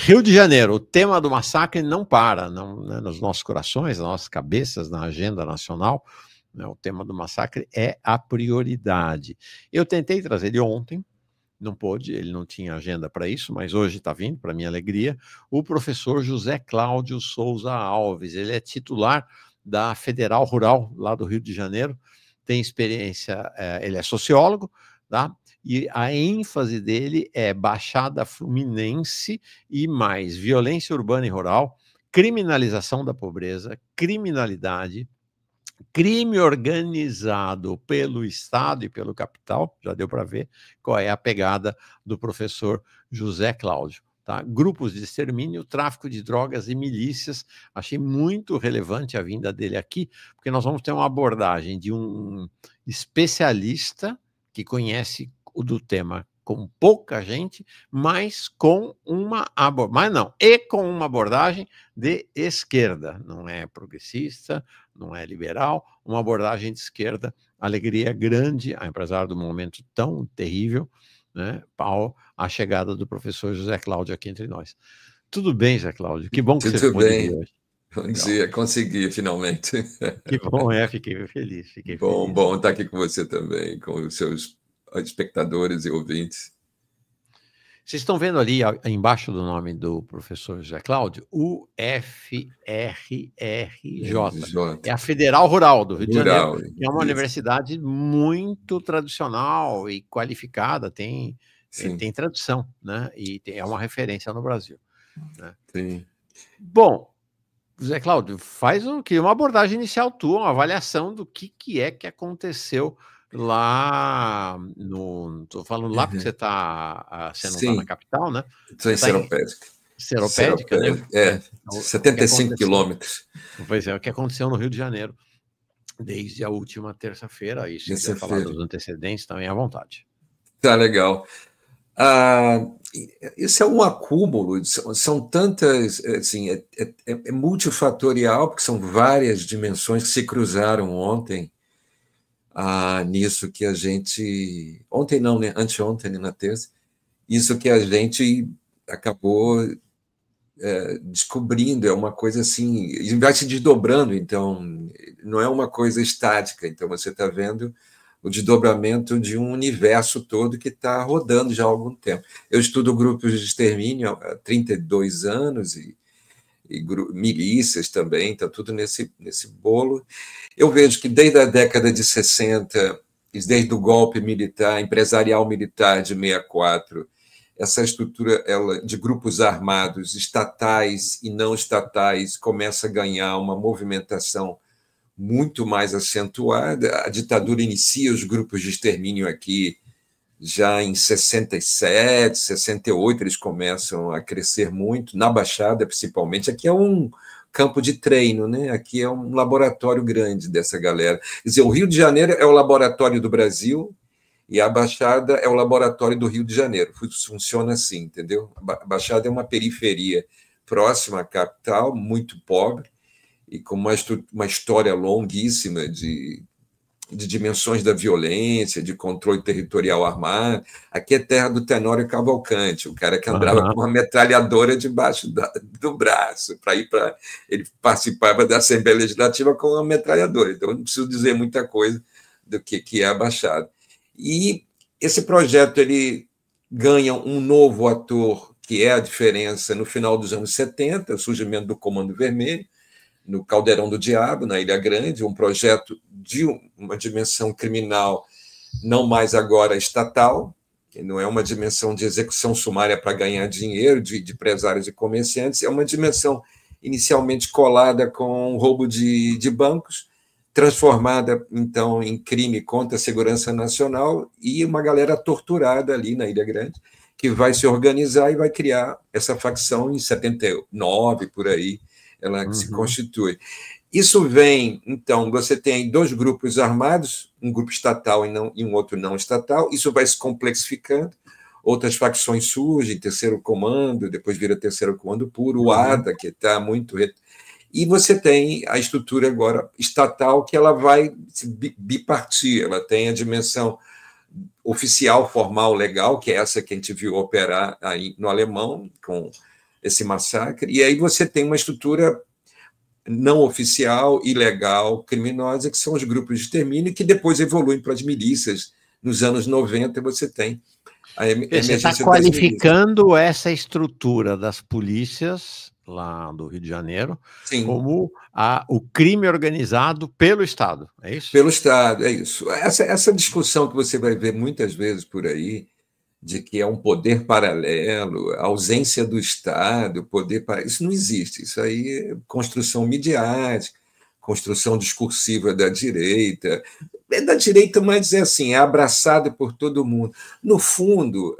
Rio de Janeiro, o tema do massacre não para, não, né, nos nossos corações, nas nossas cabeças, na agenda nacional, né, o tema do massacre é a prioridade. Eu tentei trazer ele ontem, não pôde, ele não tinha agenda para isso, mas hoje está vindo, para minha alegria, o professor José Cláudio Souza Alves. Ele é titular da Federal Rural, lá do Rio de Janeiro, tem experiência, ele é sociólogo, tá? E a ênfase dele é Baixada Fluminense e mais violência urbana e rural, criminalização da pobreza, criminalidade, crime organizado pelo Estado e pelo capital, já deu para ver qual é a pegada do professor José Cláudio. Tá? Grupos de extermínio, tráfico de drogas e milícias. Achei muito relevante a vinda dele aqui, porque nós vamos ter uma abordagem de um especialista que conhece o do tema com pouca gente, mas com uma abordagem de esquerda. Não é progressista, não é liberal, uma abordagem de esquerda, alegria grande, apesar do momento tão terrível, né, a chegada do professor José Cláudio aqui entre nós. Tudo bem, José Cláudio? Que bom que você pôde vir hoje. Bom dia, consegui finalmente. Que bom, fiquei feliz. Bom estar aqui com você também, com os seus espectadores e ouvintes. Vocês estão vendo ali, embaixo do nome do professor José Cláudio, UFRRJ. É a Federal Rural do Rio de Janeiro, que é uma universidade muito tradicional e qualificada, tem tradição, né? E é uma referência no Brasil. Né? Sim. Bom, José Cláudio, faz uma abordagem inicial tua, uma avaliação do que é que aconteceu lá no... Estou falando lá porque você não está na capital, né? Estou em Seropédica. Seropédica, né? 75 quilômetros. Pois é, o que aconteceu no Rio de Janeiro desde a última terça-feira. E se quiser falar dos antecedentes, também à vontade. Tá legal. Isso é um acúmulo, são tantas, assim, é multifatorial, porque são várias dimensões que se cruzaram ontem, nisso que a gente... Ontem não, né? Anteontem, na terça. Isso que a gente acabou descobrindo, é uma coisa assim... E vai se desdobrando, então, não é uma coisa estática. Então, você está vendo o desdobramento de um universo todo que está rodando já há algum tempo. Eu estudo grupos de extermínio há 32 anos e milícias também, está tudo nesse bolo. Eu vejo que desde a década de 60, desde o golpe militar, empresarial militar de 64, essa estrutura de grupos armados, estatais e não estatais, começa a ganhar uma movimentação muito mais acentuada. A ditadura inicia os grupos de extermínio aqui já em 67, 68, eles começam a crescer muito, na Baixada principalmente. Aqui é um campo de treino, né? Aqui é um laboratório grande dessa galera. Quer dizer, o Rio de Janeiro é o laboratório do Brasil e a Baixada é o laboratório do Rio de Janeiro. Funciona assim, entendeu? A Baixada é uma periferia próxima à capital, muito pobre, e com uma história longuíssima de dimensões da violência, de controle territorial armado. Aqui é terra do Tenório Cavalcante, o cara que andava com uma metralhadora debaixo do braço, ele participava da Assembleia Legislativa com uma metralhadora. Então, não preciso dizer muita coisa do que é a Baixada. E esse projeto ele ganha um novo ator, que é a diferença no final dos anos 70, o surgimento do Comando Vermelho, no Caldeirão do Diabo, na Ilha Grande, um projeto de uma dimensão criminal, não mais agora estatal, que não é uma dimensão de execução sumária para ganhar dinheiro de empresários e comerciantes, é uma dimensão inicialmente colada com roubo de bancos, transformada, então, em crime contra a segurança nacional, e uma galera torturada ali na Ilha Grande, que vai se organizar e vai criar essa facção em 79, por aí, ela se constitui. Isso vem, então, você tem dois grupos armados, um grupo estatal e um outro não estatal, isso vai se complexificando, outras facções surgem, terceiro comando, depois vira terceiro comando puro, o ADA, que está muito... E você tem a estrutura agora estatal, que ela vai se bipartir, ela tem a dimensão oficial, formal, legal, que é essa que a gente viu operar aí no alemão, com esse massacre, e aí você tem uma estrutura não oficial, ilegal, criminosa, que são os grupos de extermínio, que depois evoluem para as milícias. Nos anos 90, você tem a Você está emergência das milícias. qualificando essa estrutura das polícias lá do Rio de Janeiro Sim, como o crime organizado pelo Estado, é isso? pelo Estado, é isso. Essa discussão que você vai ver muitas vezes por aí, de que é um poder paralelo, a ausência do Estado, poder para isso não existe. Isso aí é construção midiática, construção discursiva da direita, mas é assim, é abraçado por todo mundo. No fundo,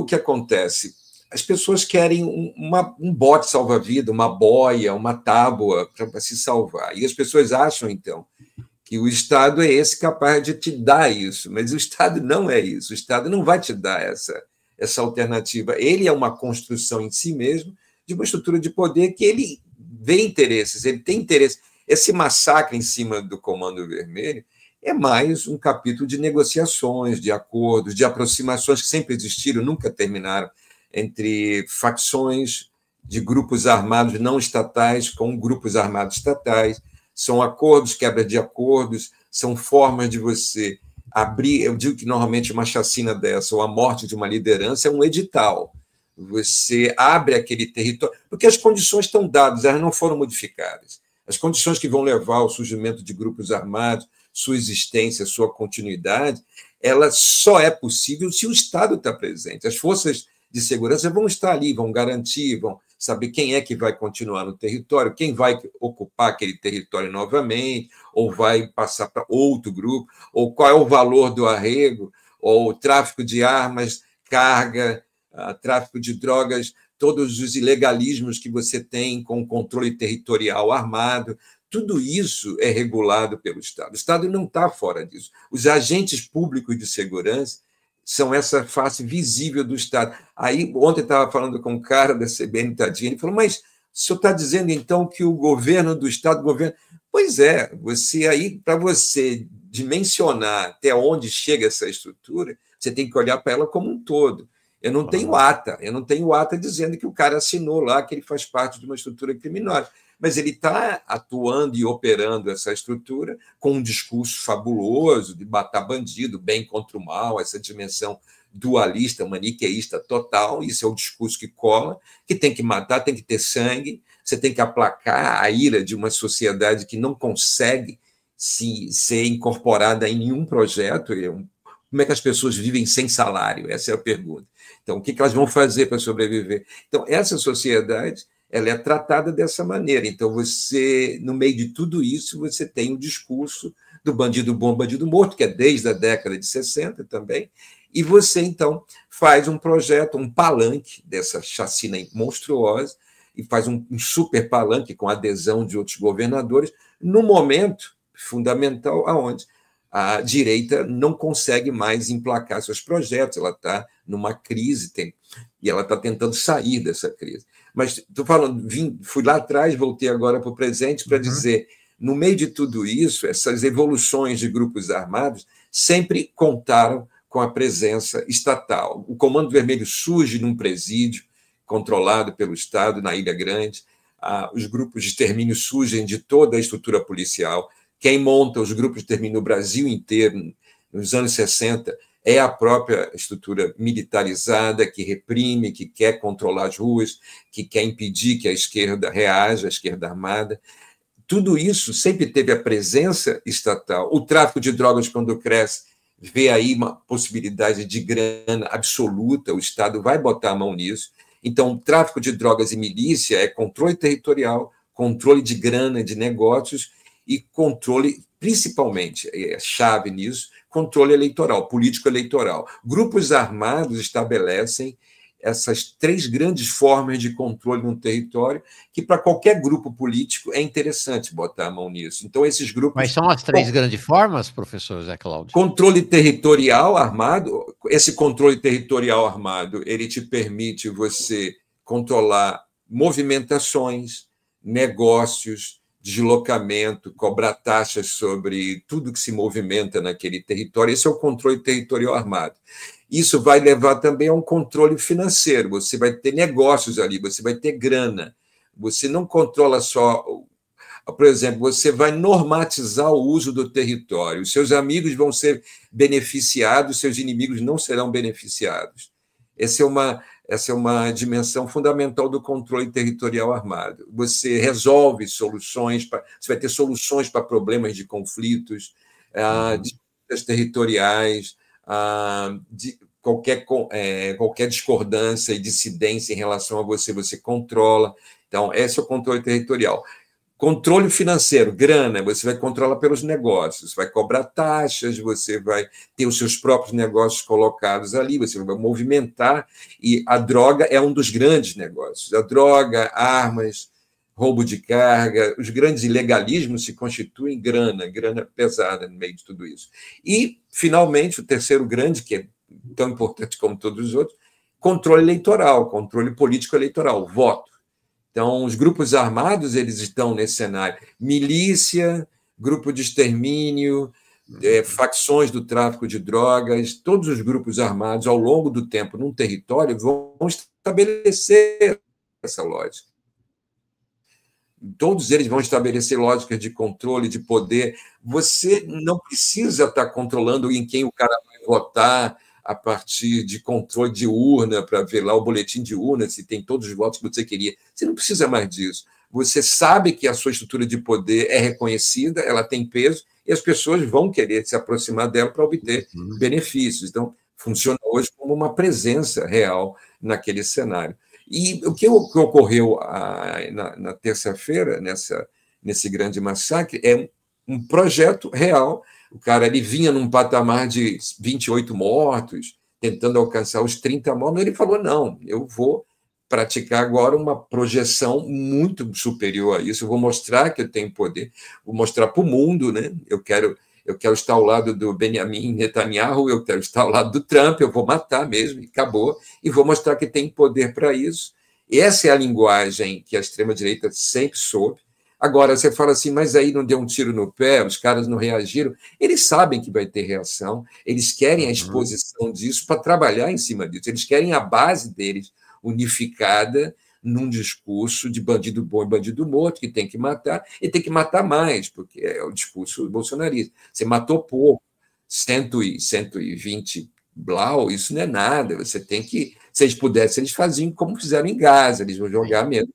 o que acontece? As pessoas querem um bote salva-vida, uma boia, uma tábua para se salvar. E as pessoas acham, então, que o Estado é esse capaz de te dar isso, mas o Estado não é isso. O Estado não vai te dar essa alternativa. Ele é uma construção em si mesmo de uma estrutura de poder que ele vê interesses, ele tem interesse. Esse massacre em cima do Comando Vermelho é mais um capítulo de negociações, de acordos, de aproximações que sempre existiram, nunca terminaram, entre facções de grupos armados não estatais com grupos armados estatais. São acordos, quebra de acordos, são formas de você abrir. Eu digo que normalmente uma chacina dessa ou a morte de uma liderança é um edital. Você abre aquele território, porque as condições estão dadas, elas não foram modificadas. As condições que vão levar ao surgimento de grupos armados, sua existência, sua continuidade, ela só é possível se o Estado está presente. As forças de segurança vão estar ali, vão garantir, vão saber quem é que vai continuar no território, quem vai ocupar aquele território novamente, ou vai passar para outro grupo, ou qual é o valor do arrego, ou tráfico de armas, carga, tráfico de drogas, todos os ilegalismos que você tem com o controle territorial armado. Tudo isso é regulado pelo Estado. O Estado não está fora disso. Os agentes públicos de segurança são essa face visível do Estado. Aí, ontem eu estava falando com um cara da CBN, tadinho, ele falou, mas o senhor está dizendo, então, que o governo do Estado, Pois é, para você dimensionar até onde chega essa estrutura, você tem que olhar para ela como um todo. Eu não tenho ata dizendo que o cara assinou lá, que ele faz parte de uma estrutura criminosa, mas ele está atuando e operando essa estrutura com um discurso fabuloso de matar bandido, bem contra o mal, essa dimensão dualista, maniqueísta total. Isso é o discurso que cola, que tem que matar, tem que ter sangue, você tem que aplacar a ira de uma sociedade que não consegue ser incorporada em nenhum projeto. Como é que as pessoas vivem sem salário? Essa é a pergunta. Então, o que elas vão fazer para sobreviver? Então, essa sociedade ela é tratada dessa maneira. Então, você, no meio de tudo isso, você tem o discurso do bandido bom, bandido morto, que é desde a década de 60 também, e você, então, faz um projeto, um palanque dessa chacina monstruosa, e faz um super palanque com adesão de outros governadores, no momento fundamental aonde a direita não consegue mais emplacar seus projetos, ela está numa crise, e ela está tentando sair dessa crise. Mas estou falando, fui lá atrás, voltei agora para o presente para dizer, no meio de tudo isso, essas evoluções de grupos armados sempre contaram com a presença estatal. O Comando Vermelho surge num presídio controlado pelo Estado, na Ilha Grande. Os grupos de extermínio surgem de toda a estrutura policial. Quem monta os grupos de extermínio no Brasil inteiro, nos anos 60, é a própria estrutura militarizada que reprime, que quer controlar as ruas, que quer impedir que a esquerda reaja, a esquerda armada. Tudo isso sempre teve a presença estatal. O tráfico de drogas, quando cresce, vê aí uma possibilidade de grana absoluta, o Estado vai botar a mão nisso. Então, o tráfico de drogas e milícia é controle territorial, controle de grana, de negócios e controle, principalmente, é chave nisso, controle eleitoral, político-eleitoral. Grupos armados estabelecem essas três grandes formas de controle no território, que para qualquer grupo político é interessante botar a mão nisso. Então, esses grupos... Quais são as três grandes formas, professor Zé Cláudio? Controle territorial armado. Esse controle territorial armado, ele te permite você controlar movimentações, negócios, deslocamento, cobrar taxas sobre tudo que se movimenta naquele território. Esse é o controle territorial armado. Isso vai levar também a um controle financeiro. Você vai ter negócios ali, você vai ter grana. Você não controla só. Por exemplo, você vai normatizar o uso do território. Os seus amigos vão ser beneficiados, seus inimigos não serão beneficiados. Essa é uma dimensão fundamental do controle territorial armado. Você resolve soluções, você vai ter soluções para problemas de conflitos, disputas territoriais, de qualquer discordância e dissidência em relação a você controla. Então, esse é o controle territorial. Controle financeiro, grana, você vai controlar pelos negócios, vai cobrar taxas, você vai ter os seus próprios negócios colocados ali, você vai movimentar, e a droga é um dos grandes negócios. A droga, armas, roubo de carga, os grandes ilegalismos se constituem grana pesada no meio de tudo isso. E, finalmente, o terceiro grande, que é tão importante como todos os outros, controle eleitoral, controle político eleitoral, voto. Então, os grupos armados eles estão nesse cenário. Milícia, grupo de extermínio, facções do tráfico de drogas, todos os grupos armados, ao longo do tempo, num território, vão estabelecer essa lógica. Todos eles vão estabelecer lógicas de controle, de poder. Você não precisa estar controlando em quem o cara vai votar, a partir de controle de urna, para ver lá o boletim de urna, se tem todos os votos que você queria. Você não precisa mais disso. Você sabe que a sua estrutura de poder é reconhecida, ela tem peso, e as pessoas vão querer se aproximar dela para obter benefícios. Então, funciona hoje como uma presença real naquele cenário. E o que ocorreu na terça-feira, nesse grande massacre, é um projeto real. O cara ele vinha num patamar de 28 mortos, tentando alcançar os 30 mortos. Ele falou, não, eu vou praticar agora uma projeção muito superior a isso. Eu vou mostrar que eu tenho poder, vou mostrar para o mundo, né? Eu quero estar ao lado do Benjamin Netanyahu, eu quero estar ao lado do Trump, eu vou matar mesmo, e acabou, e vou mostrar que tem poder para isso. Essa é a linguagem que a extrema-direita sempre soube. Agora, você fala assim, mas aí não deu um tiro no pé, os caras não reagiram. Eles sabem que vai ter reação, eles querem a exposição disso para trabalhar em cima disso, eles querem a base deles unificada num discurso de bandido bom e bandido morto, que tem que matar, e tem que matar mais, porque é o discurso bolsonarista. Você matou pouco, 120 blau, isso não é nada, você tem que... Se eles pudessem, eles faziam como fizeram em Gaza, eles vão jogar mesmo,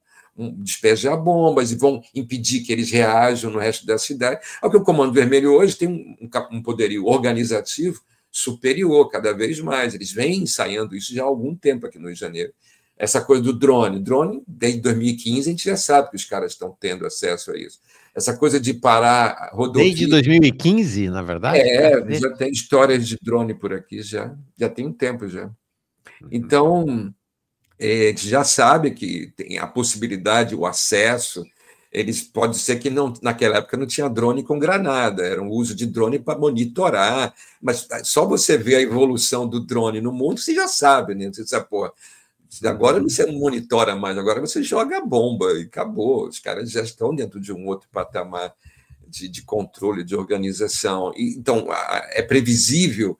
despejar bombas e vão impedir que eles reajam no resto da cidade. Ao que o Comando Vermelho hoje tem um poderio organizativo superior, cada vez mais. Eles vêm ensaiando isso já há algum tempo aqui no Rio de Janeiro. Essa coisa do drone, desde 2015, a gente já sabe que os caras estão tendo acesso a isso. Essa coisa de parar rodovia... Desde 2015, na verdade? Já tem histórias de drone por aqui, já tem um tempo já. Então... a gente já sabe que tem a possibilidade, o acesso, pode ser que naquela época não tinha drone com granada, era um uso de drone para monitorar, mas só você ver a evolução do drone no mundo, você já sabe, né? Você sabe, pô, agora você não monitora mais, agora você joga a bomba e acabou, os caras já estão dentro de um outro patamar de controle, de organização. Então, é previsível.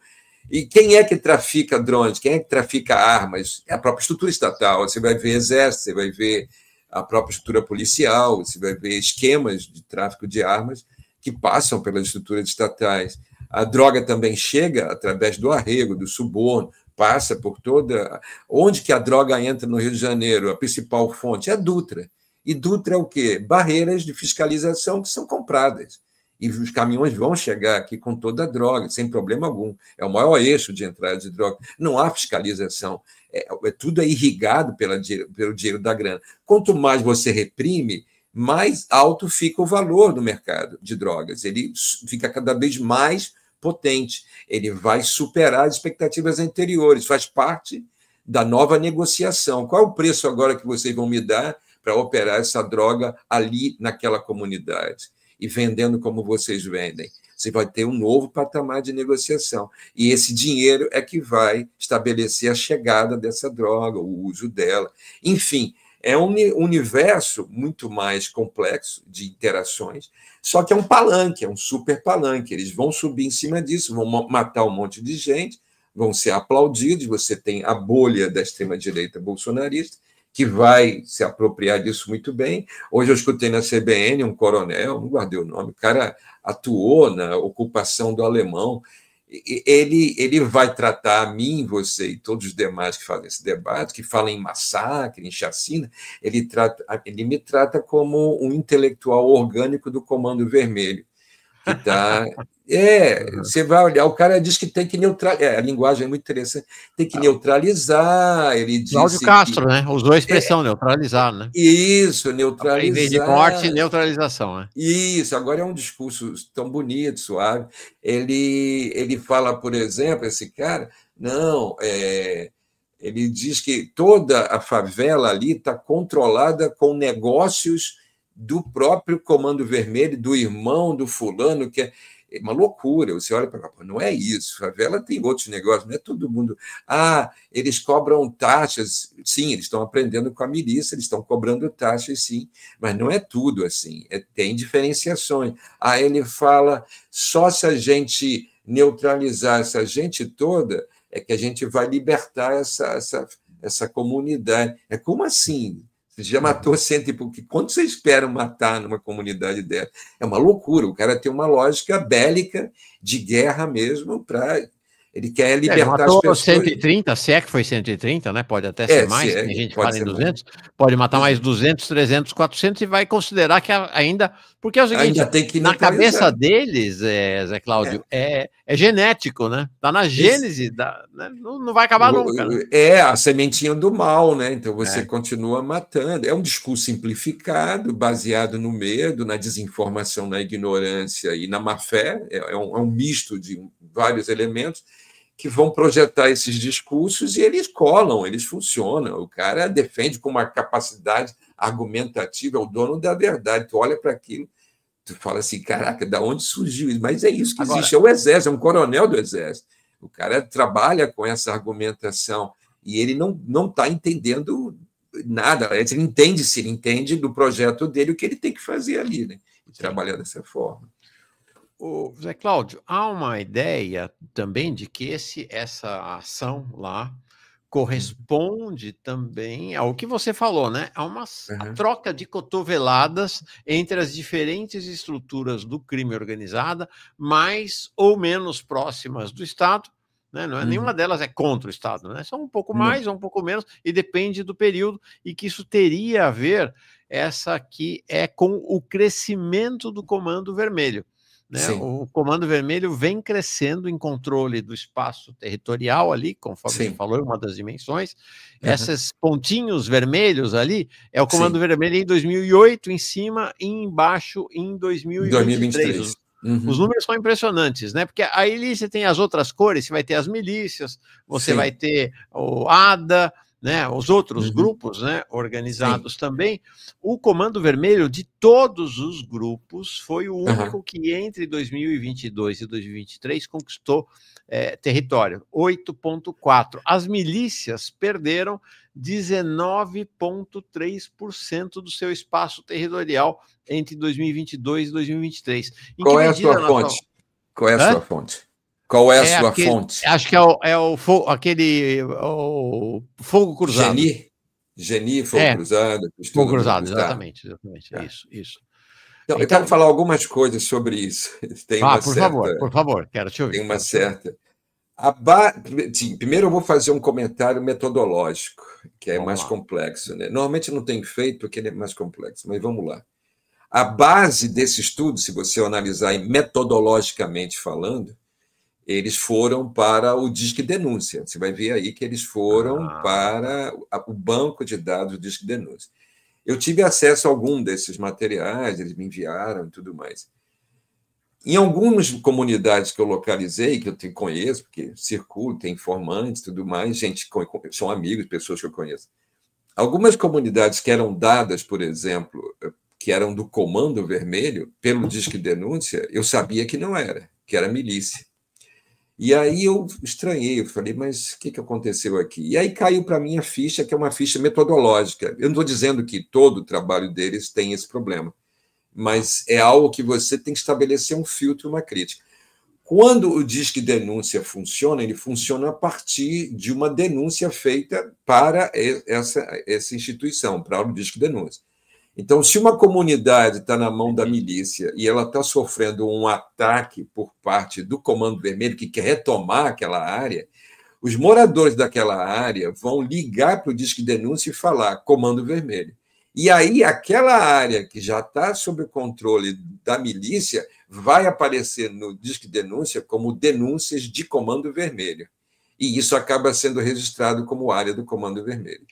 E quem é que trafica drones? Quem é que trafica armas? É a própria estrutura estatal. Você vai ver exército, você vai ver a própria estrutura policial, você vai ver esquemas de tráfico de armas que passam pelas estruturas estatais. A droga também chega através do arrego, do suborno, passa por toda... Onde que a droga entra no Rio de Janeiro? A principal fonte é a Dutra. E Dutra é o quê? Barreiras de fiscalização que são compradas. E os caminhões vão chegar aqui com toda a droga, sem problema algum. É o maior eixo de entrada de droga. Não há fiscalização. Tudo é irrigado pelo dinheiro da grana. Quanto mais você reprime, mais alto fica o valor do mercado de drogas. Ele fica cada vez mais potente. Ele vai superar as expectativas anteriores. Faz parte da nova negociação. Qual é o preço agora que vocês vão me dar para operar essa droga ali naquela comunidade? E vendendo como vocês vendem. Você vai ter um novo patamar de negociação. E esse dinheiro é que vai estabelecer a chegada dessa droga, o uso dela. Enfim, É um universo muito mais complexo de interações, só que é um palanque, é um super palanque. Eles vão subir em cima disso, vão matar um monte de gente, vão ser aplaudidos. Você tem a bolha da extrema-direita bolsonarista, que vai se apropriar disso muito bem. Hoje eu escutei na CBN um coronel, não guardei o nome, o cara atuou na ocupação do Alemão. Ele vai tratar a mim, você e todos os demais que fazem esse debate, que falam em massacre, em chacina, ele me trata como um intelectual orgânico do Comando Vermelho, que está... você vai olhar, o cara diz que tem que neutralizar, a linguagem é muito interessante, tem que neutralizar, ele disse Cláudio Castro, né? Usou a expressão neutralizar, né? Isso, neutralizar. Em vez de morte, neutralização, né? Isso, agora é um discurso tão bonito, suave. Ele fala, por exemplo, esse cara, não, ele diz que toda a favela ali está controlada com negócios do próprio Comando Vermelho, do irmão do fulano, que é uma loucura. Você olha para cá, não é isso. A favela tem outros negócios, não é todo mundo. Eles cobram taxas. Sim, eles estão aprendendo com a milícia, eles estão cobrando taxas, sim, mas não é tudo assim. Tem diferenciações. Ele fala, só se a gente neutralizar essa gente toda é que a gente vai libertar essa comunidade. Como assim? Você já matou cento e pouco. Quanto você espera matar numa comunidade dessa? É uma loucura. O cara tem uma lógica bélica, de guerra mesmo, ele quer libertar as pessoas. 130, se é que foi 130, né? Pode até ser mais, tem gente que fala em 200, pode matar mais 200, 300, 400 e vai considerar que ainda... Porque é o seguinte, ainda tem que na cabeça deles, Zé Cláudio, é genético, né? Está na gênese, né? Não vai acabar nunca. Né? A sementinha do mal, né? Então você continua matando. É um discurso simplificado, baseado no medo, na desinformação, na ignorância e na má-fé. É um misto de vários elementos que vão projetar esses discursos e eles colam, eles funcionam. O cara defende com uma capacidade argumentativa, é o dono da verdade. Tu olha para aquilo, tu fala assim, caraca, da onde surgiu isso? Mas é isso que existe, é o Exército, é um coronel do Exército. O cara trabalha com essa argumentação e ele não está entendendo nada. Ele entende do projeto dele o que ele tem que fazer ali, né? E trabalhar dessa forma. Zé Cláudio, há uma ideia também de que essa ação lá corresponde também ao que você falou, né? A troca de cotoveladas entre as diferentes estruturas do crime organizado, mais ou menos próximas do Estado, né? Não é, nenhuma delas é contra o Estado, né? São um pouco mais ou um pouco menos, e depende do período, e que isso teria a ver, essa aqui é com o crescimento do Comando Vermelho. Né? O Comando Vermelho vem crescendo em controle do espaço territorial ali, conforme você falou, é uma das dimensões. Esses pontinhos vermelhos ali é o Comando Vermelho em 2008 em cima e embaixo em 2023. Os números são impressionantes, né? Porque aí você tem as outras cores, você vai ter as milícias, você vai ter o ADA, né, os outros grupos, né, organizados também. O Comando Vermelho, de todos os grupos, foi o único que entre 2022 e 2023 conquistou território, 8,4%. As milícias perderam 19,3% do seu espaço territorial entre 2022 e 2023. Qual é a sua fonte? Qual é a sua fonte? Qual é a sua fonte? Acho que é o Fogo Cruzado. Geni, Fogo Cruzado. Fogo Cruzado, exatamente. Isso. Então, eu quero falar algumas coisas sobre isso. Por favor, quero te ouvir. Tem uma certa... Sim, primeiro eu vou fazer um comentário metodológico, que é mais complexo. Né? Normalmente eu não tenho feito porque ele é mais complexo, mas vamos lá. A base desse estudo, se você analisar metodologicamente falando, eles foram para o Disque Denúncia. Você vai ver aí que eles foram para o banco de dados do Disque Denúncia. Eu tive acesso a algum desses materiais, eles me enviaram e tudo mais. Em algumas comunidades que eu localizei, que eu conheço, porque circulo, tem informantes e tudo mais, gente que são amigos, pessoas que eu conheço. Algumas comunidades que eram dadas, por exemplo, que eram do Comando Vermelho, pelo Disque Denúncia, eu sabia que não era, que era milícia. E aí eu estranhei, eu falei, mas o que aconteceu aqui? E aí caiu para mim a ficha, que é uma ficha metodológica. Eu não estou dizendo que todo o trabalho deles tem esse problema, mas é algo que você tem que estabelecer um filtro, uma crítica. Quando o Disque Denúncia funciona, ele funciona a partir de uma denúncia feita para essa instituição, para o Disque Denúncia. Então, se uma comunidade está na mão da milícia e ela está sofrendo um ataque por parte do Comando Vermelho, que quer retomar aquela área, os moradores daquela área vão ligar para o Disque Denúncia e falar Comando Vermelho. E aí, aquela área que já está sob o controle da milícia vai aparecer no Disque Denúncia como denúncias de Comando Vermelho. E isso acaba sendo registrado como área do Comando Vermelho.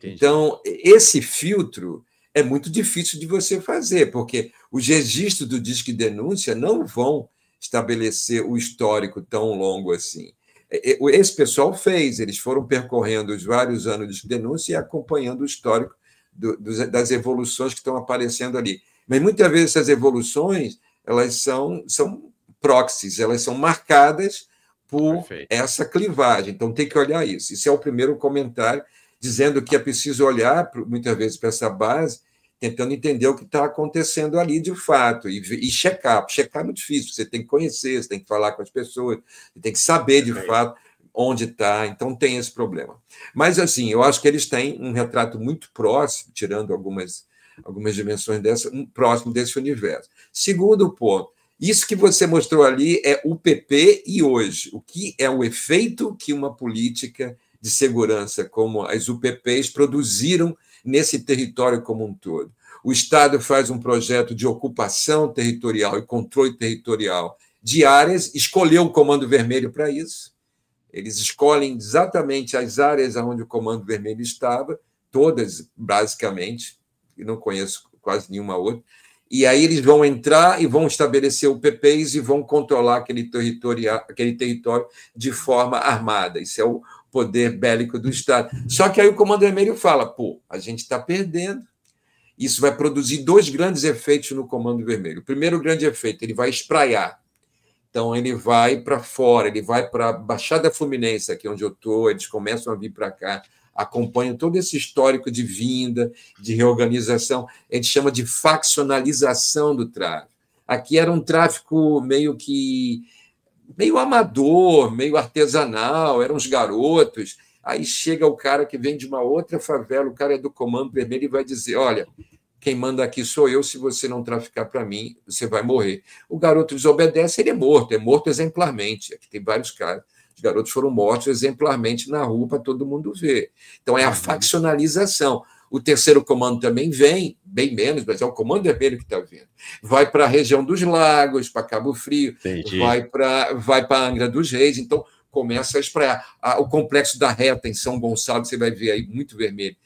Então, esse filtro é muito difícil de você fazer, porque os registros do Disque Denúncia não vão estabelecer o histórico tão longo assim. Esse pessoal fez, eles foram percorrendo os vários anos de Disque Denúncia e acompanhando o histórico das evoluções que estão aparecendo ali. Mas muitas vezes essas evoluções elas são proxies, elas são marcadas por essa clivagem. Então tem que olhar isso. Isso é o primeiro comentário, dizendo que é preciso olhar muitas vezes para essa base, tentando entender o que está acontecendo ali de fato e checar. Checar é muito difícil, você tem que conhecer, você tem que falar com as pessoas, você tem que saber de fato onde está, então tem esse problema. Mas, assim, eu acho que eles têm um retrato muito próximo, tirando algumas dimensões próximo desse universo. Segundo ponto, isso que você mostrou ali é o PP e hoje. O que é o efeito que uma política de segurança como as UPPs produziram nesse território como um todo. O Estado faz um projeto de ocupação territorial e controle territorial de áreas, escolheu o Comando Vermelho para isso. Eles escolhem exatamente as áreas onde o Comando Vermelho estava, todas, basicamente, e não conheço quase nenhuma outra, e aí eles vão entrar e vão estabelecer UPPs e vão controlar aquele território de forma armada. Isso é o poder bélico do Estado. Só que aí o Comando Vermelho fala, pô, a gente está perdendo. Isso vai produzir dois grandes efeitos no Comando Vermelho. O primeiro grande efeito, ele vai espraiar. Então, ele vai para fora, ele vai para a Baixada Fluminense, aqui onde eu estou, eles começam a vir para cá, acompanham todo esse histórico de vinda, de reorganização, a gente chama de faccionalização do tráfico. Aqui era um tráfico meio amador, meio artesanal, eram os garotos. Aí chega o cara que vem de uma outra favela, o cara é do Comando Vermelho e vai dizer, olha, quem manda aqui sou eu, se você não traficar para mim, você vai morrer. O garoto desobedece, ele é morto exemplarmente. Aqui tem vários casos. Os garotos foram mortos exemplarmente na rua para todo mundo ver. Então, é a faccionalização. O terceiro comando também vem, bem menos, mas é o Comando Vermelho que está vindo. Vai para a região dos Lagos, para Cabo Frio, vai para Angra dos Reis. Então, começa a espraiar. O complexo da Reta, em São Gonçalo, você vai ver aí, muito vermelho.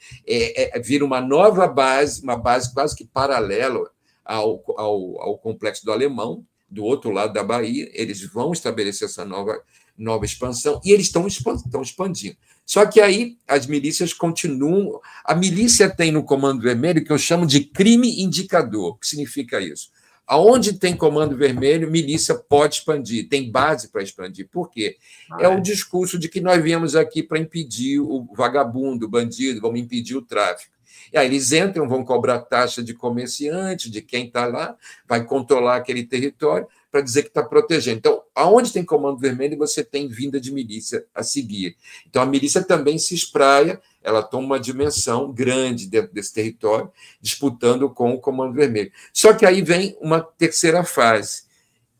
Vira uma nova base, uma base quase que paralela ao complexo do Alemão, do outro lado da Bahia. Eles vão estabelecer essa nova expansão e eles estão expandindo. Só que aí as milícias continuam. A milícia tem no Comando Vermelho que eu chamo de crime indicador. O que significa isso? Aonde tem Comando Vermelho, milícia pode expandir, tem base para expandir. Por quê? É o discurso de que nós viemos aqui para impedir o vagabundo, o bandido, vamos impedir o tráfico. E aí eles entram, vão cobrar taxa de comerciante, de quem está lá, vai controlar aquele território para dizer que está protegendo. Então, aonde tem Comando Vermelho, você tem vinda de milícia a seguir. Então, a milícia também se espraia, ela toma uma dimensão grande dentro desse território, disputando com o Comando Vermelho. Só que aí vem uma terceira fase,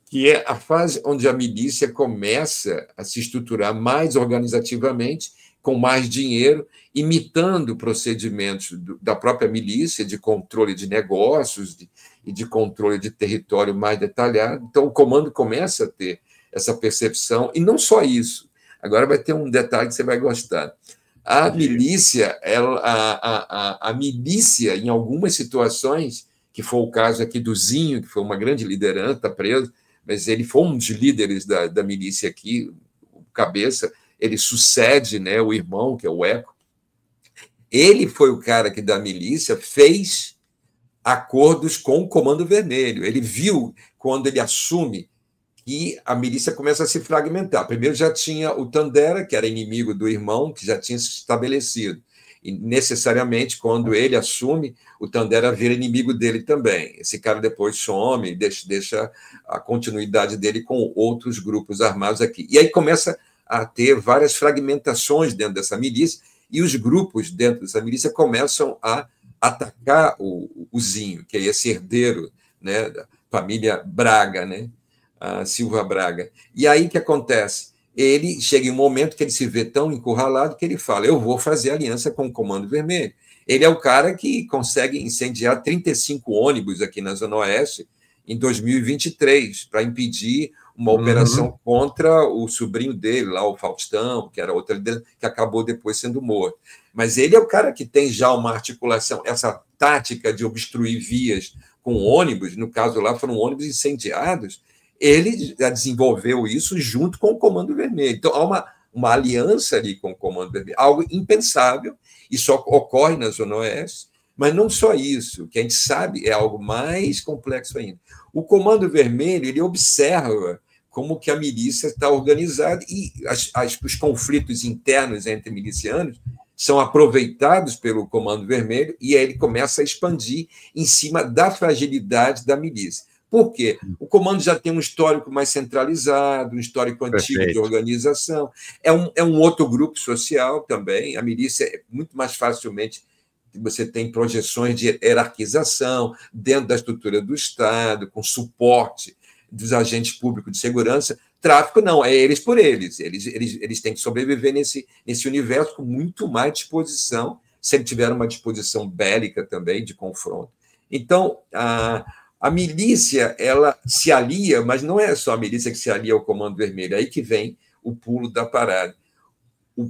que é a fase onde a milícia começa a se estruturar mais organizativamente, com mais dinheiro, imitando procedimentos da própria milícia, de controle de negócios e de controle de território mais detalhado. Então, o comando começa a ter essa percepção, e não só isso. Agora vai ter um detalhe que você vai gostar. A milícia, a milícia, em algumas situações, que foi o caso aqui do Zinho, que foi uma grande liderança, está preso, mas ele foi um dos líderes da milícia aqui, o cabeça, ele sucede, né, o irmão, que é o Eco. Ele foi o cara que, da milícia, fez acordos com o Comando Vermelho. Ele viu, quando ele assume, que a milícia começa a se fragmentar. Primeiro já tinha o Tandera, que era inimigo do irmão, que já tinha se estabelecido. E, necessariamente, quando ele assume, o Tandera vira inimigo dele também. Esse cara depois some, deixa a continuidade dele com outros grupos armados aqui. E aí começa a ter várias fragmentações dentro dessa milícia, e os grupos dentro dessa milícia começam a atacar o Zinho, que é esse herdeiro, né, da família Braga, né, a Silva Braga. E aí o que acontece? Ele chega em um momento que ele se vê tão encurralado que ele fala: eu vou fazer aliança com o Comando Vermelho. Ele é o cara que consegue incendiar 35 ônibus aqui na Zona Oeste em 2023 para impedir uma operação contra o sobrinho dele, lá, o Faustão, que era outra liderança, que acabou depois sendo morto. Mas ele é o cara que tem já uma articulação, essa tática de obstruir vias com ônibus, no caso lá foram ônibus incendiados, ele já desenvolveu isso junto com o Comando Vermelho. Então, há uma aliança ali com o Comando Vermelho, algo impensável, isso ocorre na Zona Oeste, mas não só isso, o que a gente sabe é algo mais complexo ainda. O Comando Vermelho, ele observa como que a milícia está organizada e os conflitos internos entre milicianos são aproveitados pelo Comando Vermelho e aí ele começa a expandir em cima da fragilidade da milícia. Por quê? O comando já tem um histórico mais centralizado, um histórico antigo de organização. É um outro grupo social também. A milícia é muito mais facilmente... Você tem projeções de hierarquização dentro da estrutura do Estado, com suporte dos agentes públicos de segurança. Tráfico não, é eles por eles. Eles têm que sobreviver nesse universo com muito mais disposição, se ele tiver uma disposição bélica também, de confronto. Então, a milícia, ela se alia, mas não é só a milícia que se alia ao Comando Vermelho, é aí que vem o pulo da parada.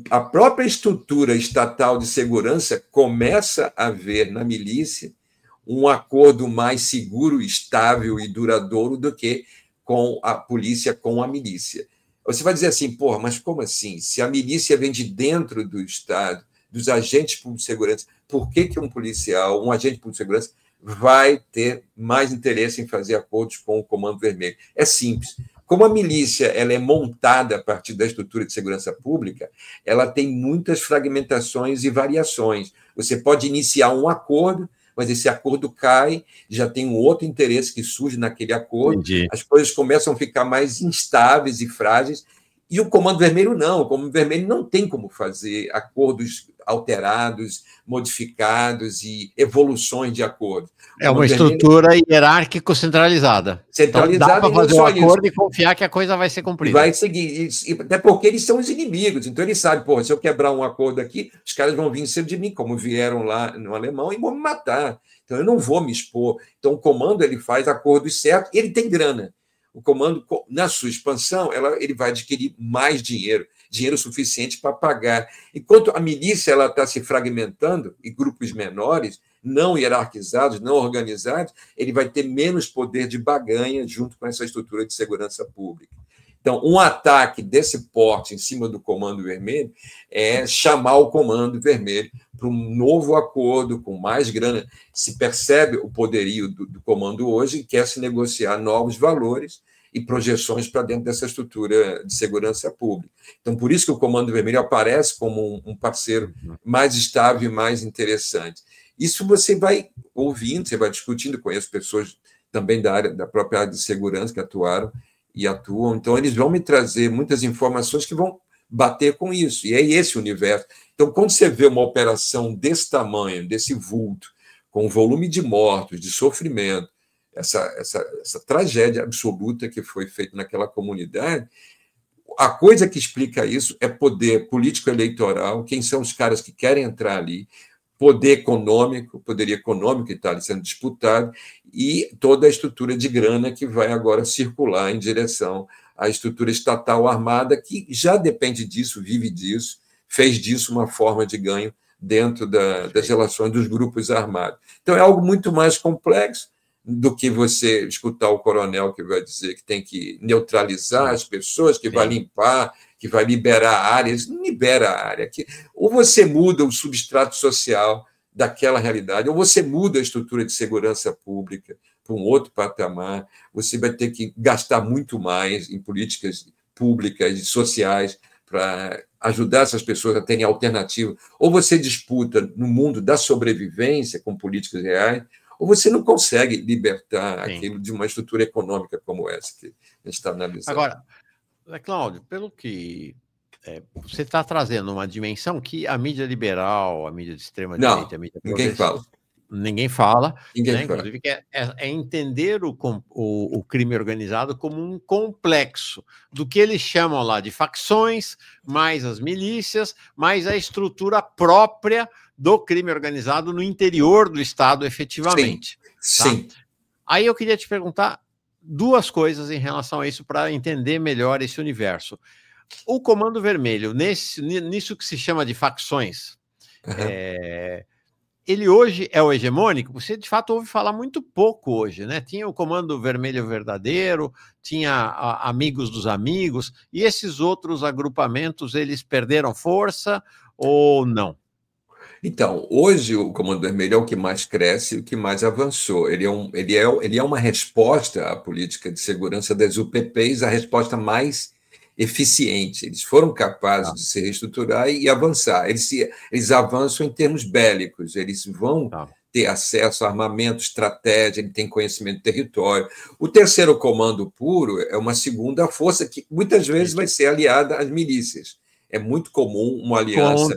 A própria estrutura estatal de segurança começa a ver na milícia um acordo mais seguro, estável e duradouro do que com a polícia, com a milícia. Você vai dizer assim, porra, mas como assim? Se a milícia vem de dentro do Estado, dos agentes públicos de segurança, por que um policial, um agente público de segurança, vai ter mais interesse em fazer acordos com o Comando Vermelho? É simples. Como a milícia ela é montada a partir da estrutura de segurança pública, ela tem muitas fragmentações e variações. Você pode iniciar um acordo, mas esse acordo cai, já tem um outro interesse que surge naquele acordo, Entendi. As coisas começam a ficar mais instáveis e frágeis, e o Comando Vermelho não. O Comando Vermelho não tem como fazer acordos alterados, modificados e evoluções de acordo. É uma estrutura hierárquico centralizada. Centralizada. Então dá para fazer um acordo e confiar que a coisa vai ser cumprida. Vai seguir. Até porque eles são os inimigos. Então eles sabem, pô, se eu quebrar um acordo aqui, os caras vão vir em cima de mim, como vieram lá no Alemão, e vão me matar. Então eu não vou me expor. Então o comando ele faz acordos certos, ele tem grana. O comando, na sua expansão, ele vai adquirir mais dinheiro suficiente para pagar. Enquanto a milícia ela está se fragmentando em grupos menores, não hierarquizados, não organizados, ele vai ter menos poder de barganha junto com essa estrutura de segurança pública. Então, um ataque desse porte em cima do Comando Vermelho é chamar o Comando Vermelho para um novo acordo com mais grana. Se percebe o poderio do comando hoje e quer se negociar novos valores e projeções para dentro dessa estrutura de segurança pública. Então, por isso que o Comando Vermelho aparece como um parceiro mais estável e mais interessante. Isso você vai ouvindo, você vai discutindo, conheço pessoas também da própria área de segurança que atuaram e atuam, então eles vão me trazer muitas informações que vão bater com isso, e é esse o universo. Então, quando você vê uma operação desse tamanho, desse vulto, com volume de mortos, de sofrimento, essa tragédia absoluta que foi feita naquela comunidade, a coisa que explica isso é poder político-eleitoral, quem são os caras que querem entrar ali, poderio econômico que está ali sendo disputado, e toda a estrutura de grana que vai agora circular em direção à estrutura estatal armada, que já depende disso, vive disso, fez disso uma forma de ganho dentro das relações dos grupos armados. Então, é algo muito mais complexo do que você escutar o coronel que vai dizer que tem que neutralizar as pessoas, que vai limpar, que vai liberar áreas. Não libera a área. Ou você muda o substrato social daquela realidade. Ou você muda a estrutura de segurança pública para um outro patamar, você vai ter que gastar muito mais em políticas públicas e sociais para ajudar essas pessoas a terem alternativa. Ou você disputa no mundo da sobrevivência com políticas reais, ou você não consegue libertar aquilo de uma estrutura econômica como essa que a gente está analisando. Agora, Cláudio, pelo que você está trazendo uma dimensão que a mídia liberal, a mídia de extrema-direita, a mídia progressista, ninguém fala, inclusive, que é entender o crime organizado como um complexo do que eles chamam lá de facções, mais as milícias, mais a estrutura própria do crime organizado no interior do Estado, efetivamente. Sim. Tá? Aí eu queria te perguntar duas coisas em relação a isso para entender melhor esse universo. O Comando Vermelho, nisso que se chama de facções, ele hoje é o hegemônico? Você, de fato, ouve falar muito pouco hoje, né? Tinha o Comando Vermelho Verdadeiro, tinha Amigos dos Amigos, e esses outros agrupamentos, eles perderam força ou não? Então, hoje o Comando Vermelho é o que mais cresce, o que mais avançou. Ele é uma resposta à política de segurança das UPPs, a resposta mais eficiente. Eles foram capazes de se reestruturar e avançar. Eles avançam em termos bélicos, eles vão ter acesso a armamento, estratégia, ele tem conhecimento do território. O terceiro comando puro é uma segunda força que muitas vezes vai ser aliada às milícias. É muito comum uma aliança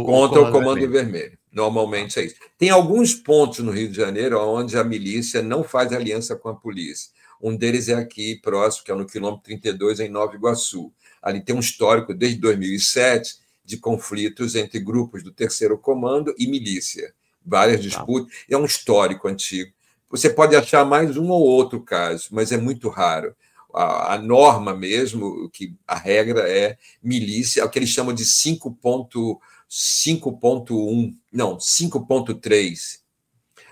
contra o Comando Vermelho. Normalmente é isso. Tem alguns pontos no Rio de Janeiro onde a milícia não faz aliança com a polícia. Um deles é aqui próximo, que é no quilômetro 32, em Nova Iguaçu. Ali tem um histórico, desde 2007, de conflitos entre grupos do terceiro comando e milícia. Várias disputas. É um histórico antigo. Você pode achar mais um ou outro caso, mas é muito raro. A norma mesmo, a regra é milícia, o que eles chamam de 5.1, não, 5.3.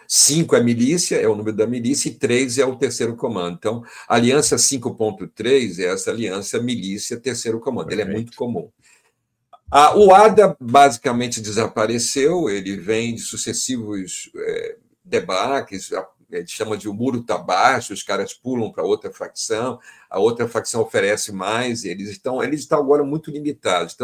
5 é milícia, é o número da milícia, e 3 é o terceiro comando. Então, a aliança 5.3 é essa aliança milícia terceiro comando. Ele é muito comum. O ADA basicamente desapareceu, ele vem de sucessivos debates, ele chama de o muro está baixo, os caras pulam para outra facção, a outra facção oferece mais, eles estão agora muito limitados.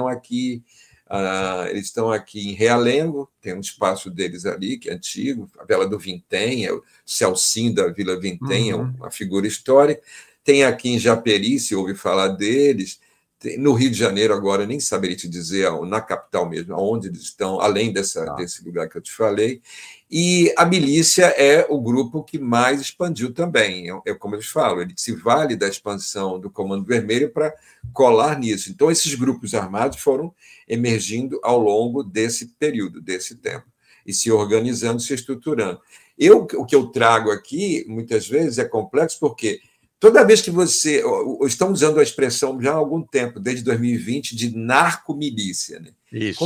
Eles estão aqui em Realengo, tem um espaço deles ali, que é antigo, a Vela do Vintém, é o Celcinho da Vila Vintém, é uma figura histórica. Tem aqui em Japeri, se ouve falar deles. No Rio de Janeiro, agora, nem saberia te dizer, na capital mesmo, onde eles estão, além desse lugar que eu te falei. E a milícia é o grupo que mais expandiu também. Como eles falam, ele se vale da expansão do Comando Vermelho para colar nisso. Então, esses grupos armados foram emergindo ao longo desse período, desse tempo, e se organizando, se estruturando. O que eu trago aqui, muitas vezes, é complexo, porque toda vez que você... Estão usando a expressão já há algum tempo, desde 2020, de narcomilícia. Né? Isso.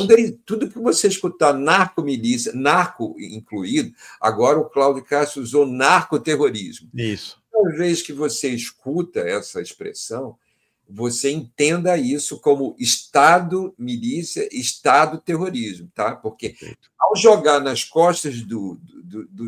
Tudo que você escutar narcomilícia, narco incluído, agora o Cláudio Castro usou narcoterrorismo. Isso. Toda vez que você escuta essa expressão, você entenda isso como Estado milícia, Estado terrorismo, tá? Porque ao jogar nas costas do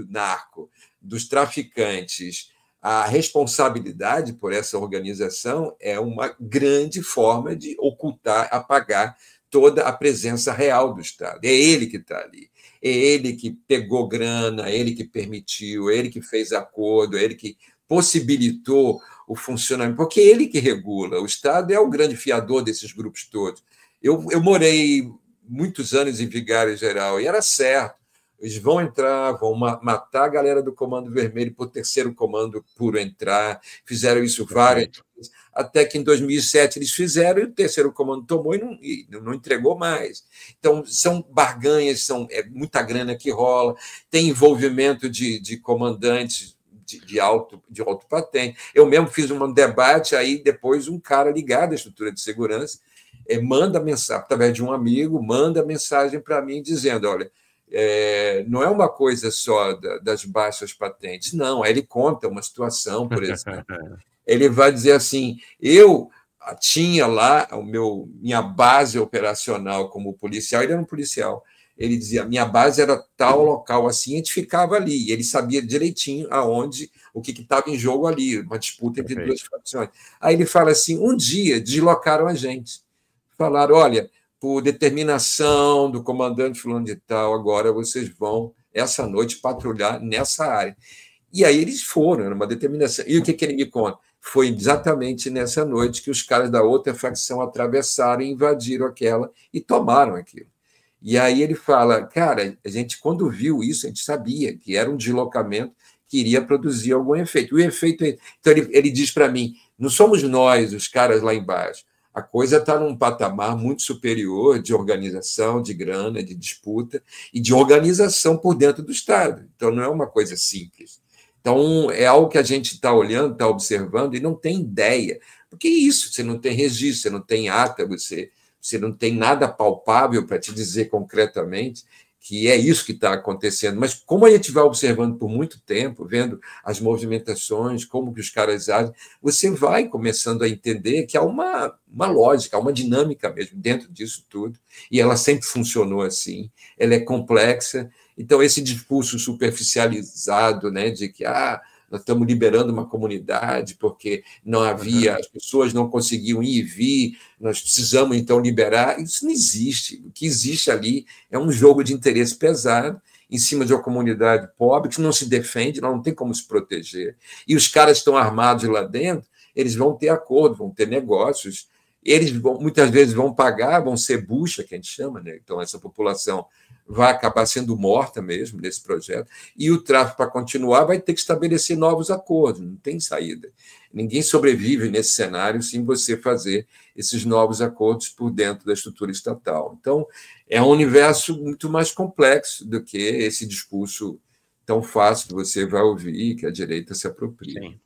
narco, dos traficantes, a responsabilidade por essa organização é uma grande forma de ocultar, apagar toda a presença real do Estado. É ele que está ali. É ele que pegou grana, é ele que permitiu, é ele que fez acordo, é ele que possibilitou o funcionamento, porque é ele que regula. O Estado é o grande fiador desses grupos todos. Eu morei muitos anos em Vigário-Geral e era certo. Eles vão entrar, vão matar a galera do Comando Vermelho para o terceiro comando puro entrar. Fizeram isso várias vezes, até que em 2007 eles fizeram e o terceiro comando tomou e não entregou mais. Então, são barganhas, é muita grana que rola, tem envolvimento de comandantes de alto patente. Eu mesmo fiz um debate, aí depois um cara ligado à estrutura de segurança manda mensagem, através de um amigo, manda mensagem para mim dizendo, olha, não é uma coisa só das baixas patentes, não, ele conta uma situação, por exemplo. Ele vai dizer assim, eu tinha lá minha base operacional como policial, ele era um policial, ele dizia, minha base era tal local assim, a gente ficava ali, e ele sabia direitinho aonde, o que estava em jogo ali, uma disputa entre duas facções. Aí ele fala assim, um dia deslocaram a gente, falaram, olha, por determinação do comandante fulano de tal, agora vocês vão, essa noite, patrulhar nessa área. E aí eles foram, era uma determinação. E o que ele me conta? Foi exatamente nessa noite que os caras da outra facção atravessaram e invadiram aquela e tomaram aquilo. E aí ele fala, cara, a gente, quando viu isso, a gente sabia que era um deslocamento que iria produzir algum efeito. O efeito, então ele diz para mim, não somos nós, os caras lá embaixo. A coisa está num patamar muito superior de organização, de grana, de disputa e de organização por dentro do Estado. Então, não é uma coisa simples. Então, é algo que a gente está olhando, está observando e não tem ideia. Porque é isso, você não tem registro, você não tem ata, você não tem nada palpável para te dizer concretamente que é isso que está acontecendo. Mas como a gente vai observando por muito tempo, vendo as movimentações, como que os caras agem, você vai começando a entender que há uma lógica, há uma dinâmica mesmo dentro disso tudo, e ela sempre funcionou assim, ela é complexa. Então, esse discurso superficializado, né, de que nós estamos liberando uma comunidade porque não havia, as pessoas não conseguiam ir e vir, nós precisamos, então, liberar. Isso não existe. O que existe ali é um jogo de interesse pesado em cima de uma comunidade pobre que não se defende, não tem como se proteger. E os caras estão armados lá dentro, eles vão ter acordo, vão ter negócios, eles muitas vezes vão pagar, vão ser bucha, que a gente chama, né? Então, essa população vai acabar sendo morta mesmo nesse projeto, e o tráfico, para continuar, vai ter que estabelecer novos acordos, não tem saída. Ninguém sobrevive nesse cenário sem você fazer esses novos acordos por dentro da estrutura estatal. Então, é um universo muito mais complexo do que esse discurso tão fácil que você vai ouvir, que a direita se apropria. Sim.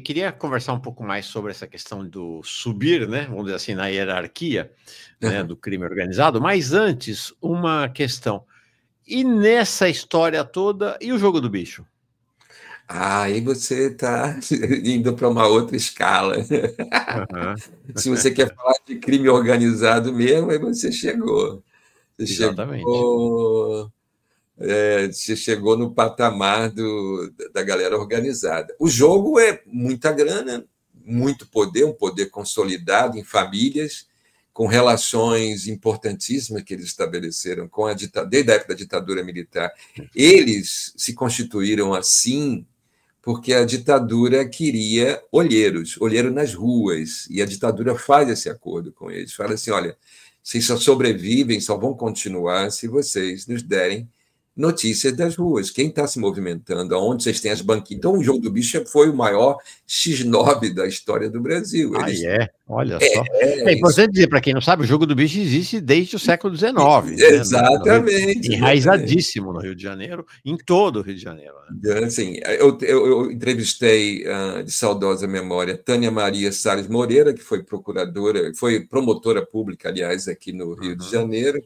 Queria conversar um pouco mais sobre essa questão do subir, né, vamos dizer assim, na hierarquia, né, do crime organizado, mas antes, uma questão. E nessa história toda, e o jogo do bicho? Aí você está indo para uma outra escala. Se você quer falar de crime organizado mesmo, aí você chegou. Exatamente. Você chegou no patamar da galera organizada. O jogo é muita grana, muito poder, um poder consolidado em famílias, com relações importantíssimas que eles estabeleceram desde a época da ditadura militar. Eles se constituíram assim porque a ditadura queria olheiro nas ruas, e a ditadura faz esse acordo com eles. Fala assim, olha, vocês só sobrevivem, só vão continuar se vocês nos derem notícias das ruas, quem está se movimentando, aonde vocês têm as banquinhas. Então, o jogo do bicho foi o maior X9 da história do Brasil. Olha só. É importante dizer, para quem não sabe, o jogo do bicho existe desde o século XIX. Exatamente. Né? Enraizadíssimo no Rio de Janeiro, em todo o Rio de Janeiro. Né? Assim, eu entrevistei, de saudosa memória, Tânia Maria Salles Moreira, que foi promotora pública, aliás, aqui no Rio de Janeiro,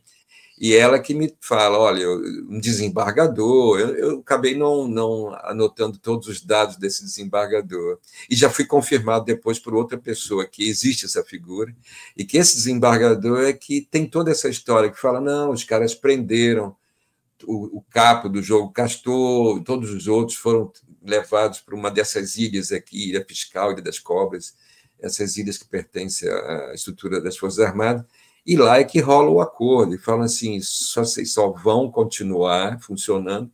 e ela que me fala, olha, um desembargador, eu acabei não anotando todos os dados desse desembargador, e já fui confirmado depois por outra pessoa que existe essa figura, e que esse desembargador é que tem toda essa história, que fala, não, os caras prenderam o capo do jogo Castor, todos os outros foram levados para uma dessas ilhas aqui, Ilha Fiscal, Ilha das Cobras, essas ilhas que pertencem à estrutura das Forças Armadas, e lá é que rola o acordo, e falam assim, vocês só vão continuar funcionando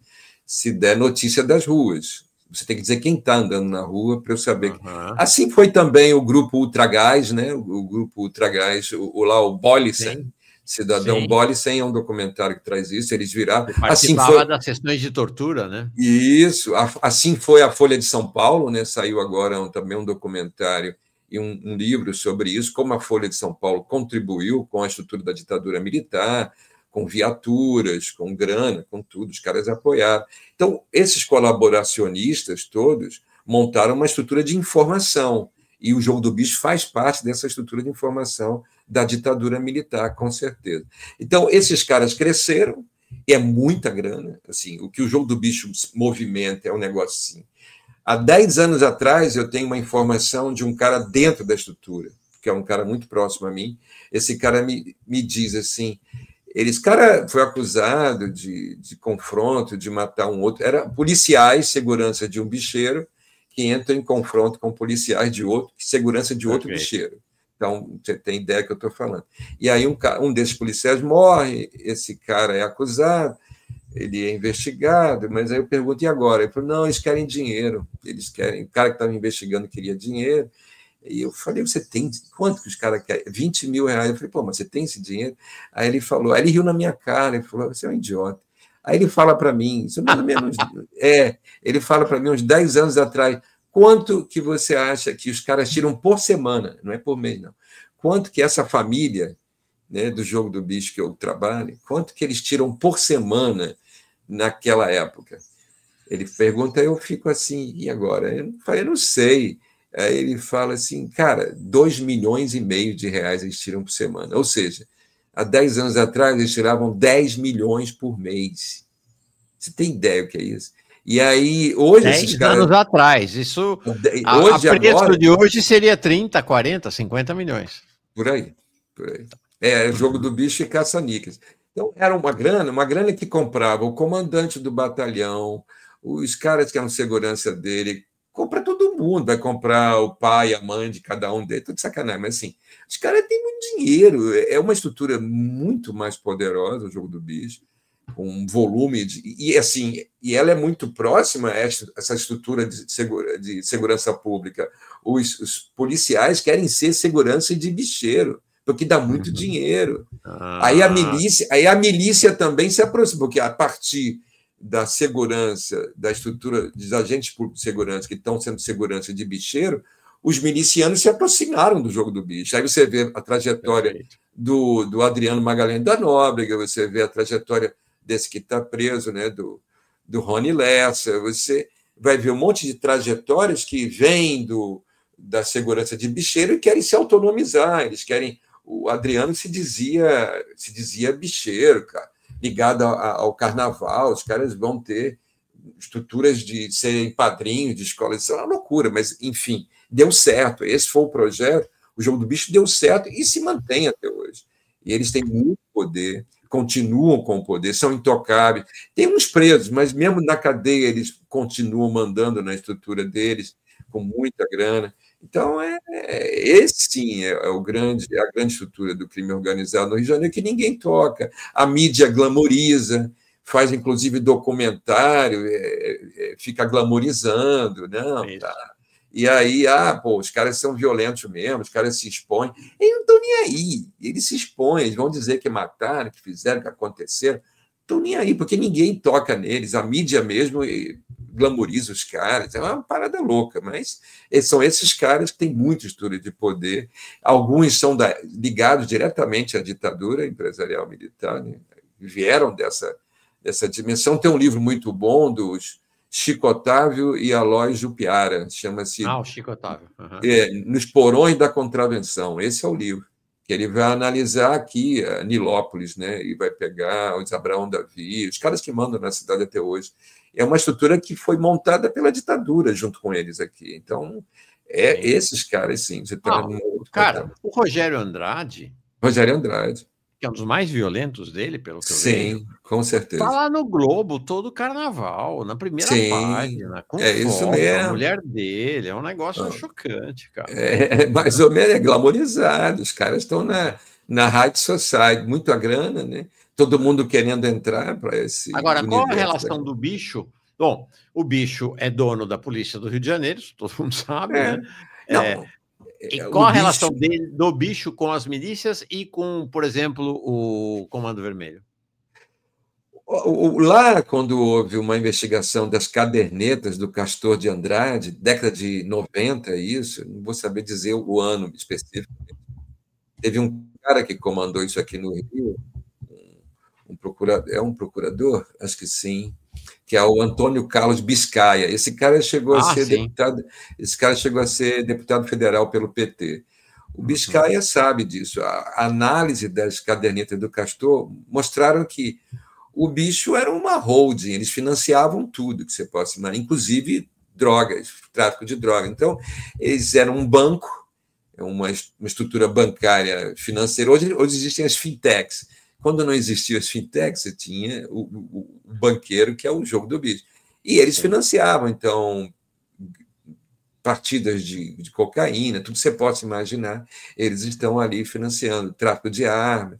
se der notícia das ruas. Você tem que dizer quem está andando na rua para eu saber. Assim foi também o grupo Ultragás, né? O grupo Ultragás, o Bolicen, Cidadão Bolicen, é um documentário que traz isso, eles viraram... Participava das sessões de tortura, né? Isso, assim foi a Folha de São Paulo, né? Saiu agora também um documentário e um livro sobre isso, como a Folha de São Paulo contribuiu com a estrutura da ditadura militar, com viaturas, com grana, com tudo, os caras apoiaram. Então, esses colaboracionistas todos montaram uma estrutura de informação, e o jogo do bicho faz parte dessa estrutura de informação da ditadura militar, com certeza. Então, esses caras cresceram, é muita grana, assim, o que o jogo do bicho movimenta é um negócio assim. Há 10 anos atrás, eu tenho uma informação de um cara dentro da estrutura, que é um cara muito próximo a mim. Esse cara me diz assim, Cara foi acusado de confronto, de matar um outro. Era policiais, segurança de um bicheiro, que entram em confronto com policiais de outro, segurança de outro bicheiro. Então, você tem ideia do que eu estou falando. E aí um desses policiais morre, esse cara é acusado, ele é investigado, mas aí eu pergunto, e agora? Ele falou, não, eles querem dinheiro, eles querem, o cara que estava investigando queria dinheiro. E eu falei, você tem, quanto que os caras querem? 20 mil reais. Eu falei, pô, mas você tem esse dinheiro? Aí ele falou, aí ele riu na minha cara, ele falou, você é um idiota. Aí ele fala para mim, isso mais ou menos, ele fala para mim uns 10 anos atrás, quanto que você acha que os caras tiram por semana, não é por mês, não, quanto que essa família, né, do Jogo do Bicho que eu trabalho, quanto que eles tiram por semana naquela época? Ele pergunta, eu fico assim, e agora? Eu falei, eu não sei. Aí ele fala assim, cara, 2,5 milhões de reais eles tiram por semana. Ou seja, há 10 anos atrás eles tiravam 10 milhões por mês. Você tem ideia o que é isso? E aí, hoje 10 esses caras... anos atrás, isso Hoje, a preço agora, de hoje seria 30, 40, 50 milhões. Por aí. É o Jogo do Bicho e caça-níqueis. Então, era uma grana que comprava o comandante do batalhão, os caras que eram segurança dele, compra todo mundo, vai comprar o pai, a mãe de cada um deles, tudo de sacanagem, mas assim, os caras têm muito dinheiro, é uma estrutura muito mais poderosa, o Jogo do Bicho, com um volume, e ela é muito próxima a essa estrutura de segurança pública. Os policiais querem ser segurança de bicheiro, porque dá muito dinheiro. Aí a milícia também se aproxima, porque a partir da segurança, da estrutura dos agentes públicos de segurança que estão sendo segurança de bicheiro, os milicianos se aproximaram do Jogo do Bicho. Aí você vê a trajetória do Adriano Magalhães da Nóbrega, você vê a trajetória desse que está preso, né, do Rony Lessa, você vai ver um monte de trajetórias que vêm da segurança de bicheiro e querem se autonomizar, eles querem... O Adriano se dizia bicheiro, cara, ligado ao carnaval, os caras vão ter estruturas de serem padrinhos de escola, isso é uma loucura, mas, enfim, deu certo, esse foi o projeto, o Jogo do Bicho deu certo e se mantém até hoje. E eles têm muito poder, continuam com o poder, são intocáveis. Tem uns presos, mas mesmo na cadeia eles continuam mandando na estrutura deles, com muita grana. Então, esse sim é a grande estrutura do crime organizado no Rio de Janeiro, que ninguém toca. A mídia glamoriza, faz inclusive documentário, fica glamorizando, não, tá. E aí, os caras são violentos mesmo, os caras se expõem. Eles não estão nem aí, eles se expõem, eles vão dizer que mataram, que fizeram, que aconteceram. Não estão nem aí, porque ninguém toca neles, a mídia mesmo glamoriza os caras, é uma parada louca, mas são esses caras que têm muita estrutura de poder, alguns são ligados diretamente à ditadura empresarial militar, né? Vieram dessa dimensão. Tem um livro muito bom dos Chico Otávio e Aloys Jupiara, chama-se o Chico Otávio. Nos Porões da Contravenção. Esse é o livro, que ele vai analisar aqui a Nilópolis, né? E vai pegar os Abraão Davi, os caras que mandam na cidade até hoje. É uma estrutura que foi montada pela ditadura junto com eles aqui. Então, esses caras, sim. Você tá cara, o Rogério Andrade, que é um dos mais violentos dele, pelo que eu vejo. Sim, com certeza. Está lá no Globo todo carnaval, na primeira página, com isso foto, mesmo. a mulher dele, é um negócio chocante, cara. Mais ou menos, glamorizado, os caras estão na high society, muita grana, né? Todo mundo querendo entrar para esse Agora, universo. qual a relação do Bicho? Bom, o Bicho é dono da Polícia do Rio de Janeiro, todo mundo sabe, né? E qual a relação do Bicho com as milícias e com, por exemplo, o Comando Vermelho? Lá, quando houve uma investigação das cadernetas do Castor de Andrade, década de 90, isso, não vou saber dizer o ano específico. Teve um cara que comandou isso aqui no Rio, um procurador? Acho que sim, que é o Antônio Carlos Biscaia. Esse cara chegou a ser deputado federal pelo PT. O Biscaia sabe disso. A análise das cadernetas do Castor mostraram que o Bicho era uma holding, eles financiavam tudo que você possa imaginar, inclusive drogas, tráfico de drogas. Então, eles eram um banco, uma estrutura bancária financeira. Hoje existem as fintechs, Quando não existia as fintechs, você tinha o banqueiro, que é o jogo do bicho. E eles financiavam, então, partidas de cocaína, tudo que você possa imaginar, eles estão ali financiando, tráfico de armas.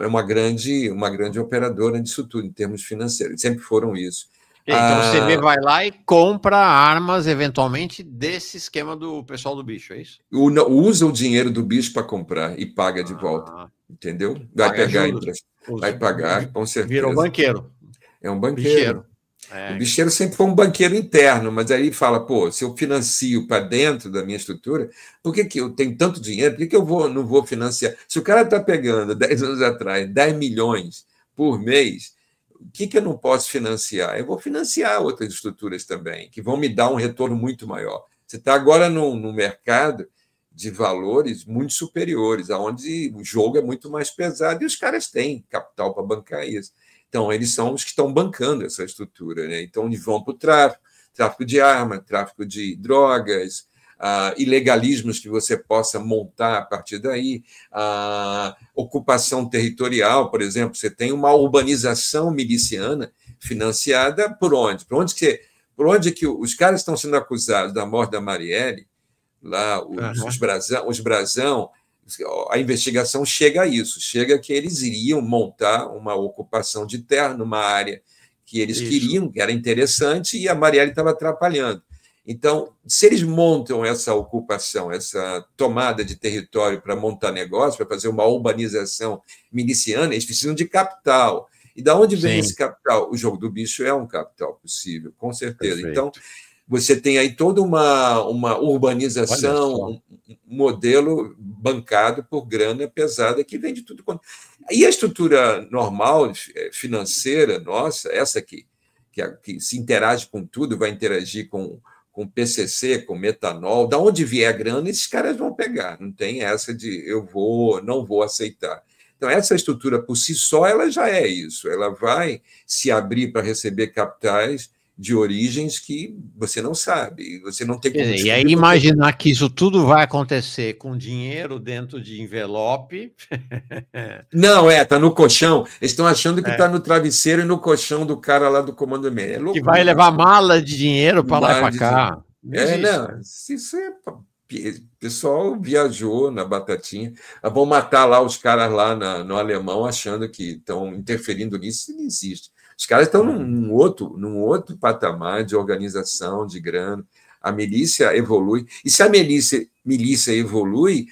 É uma grande operadora disso tudo, em termos financeiros. Sempre foram isso. Então o CV vai lá e compra armas, eventualmente, desse esquema do pessoal do bicho, é isso? Usa o dinheiro do bicho para comprar e paga de volta. Entendeu? Vai Paga pegar juros. vai pagar, com certeza. Virou banqueiro. É um banqueiro. Bicheiro. O bicheiro sempre foi um banqueiro interno, mas aí fala, pô, se eu financio para dentro da minha estrutura, por que eu tenho tanto dinheiro? Por que eu não vou financiar? Se o cara está pegando, 10 anos atrás, 10 milhões por mês, o que eu não posso financiar? Eu vou financiar outras estruturas também, que vão me dar um retorno muito maior. Você está agora no mercado de valores muito superiores, onde o jogo é muito mais pesado e os caras têm capital para bancar isso. Então, eles são os que estão bancando essa estrutura, né? Então, eles vão para o tráfico de arma, tráfico de drogas, ilegalismos que você possa montar a partir daí, ocupação territorial, por exemplo, você tem uma urbanização miliciana financiada por onde? Por onde que os caras estão sendo acusados da morte da Marielle, lá, os Brasão, a investigação chega a isso, chega que eles iriam montar uma ocupação de terra numa área que eles queriam, que era interessante, e a Marielle estava atrapalhando. Então, se eles montam essa ocupação, essa tomada de território para montar negócio, para fazer uma urbanização miliciana, eles precisam de capital. E da onde vem esse capital? O jogo do bicho é um capital possível, com certeza. Perfeito. Então, você tem aí toda uma urbanização, um modelo bancado por grana pesada que vem de tudo quanto. E a estrutura normal, financeira nossa, essa que se interage com tudo, vai interagir com PCC, com metanol, da onde vier a grana, esses caras vão pegar. Não tem essa de não vou aceitar. Então, essa estrutura por si só, ela já é isso. Ela vai se abrir para receber capitais de origens que você não sabe, você não tem como descobrir. E aí imaginar que isso tudo vai acontecer com dinheiro dentro de envelope. Não, tá no colchão. Eles estão achando que está no travesseiro e no colchão do cara lá do comando meio. É louco. Que vai levar mala de dinheiro para lá e para cá. Não, isso é... O pessoal viajou na batatinha. Vão matar lá os caras lá no alemão achando que estão interferindo nisso, isso não existe. Os caras estão num outro patamar de organização, de grana. A milícia evolui. E se a milícia evolui,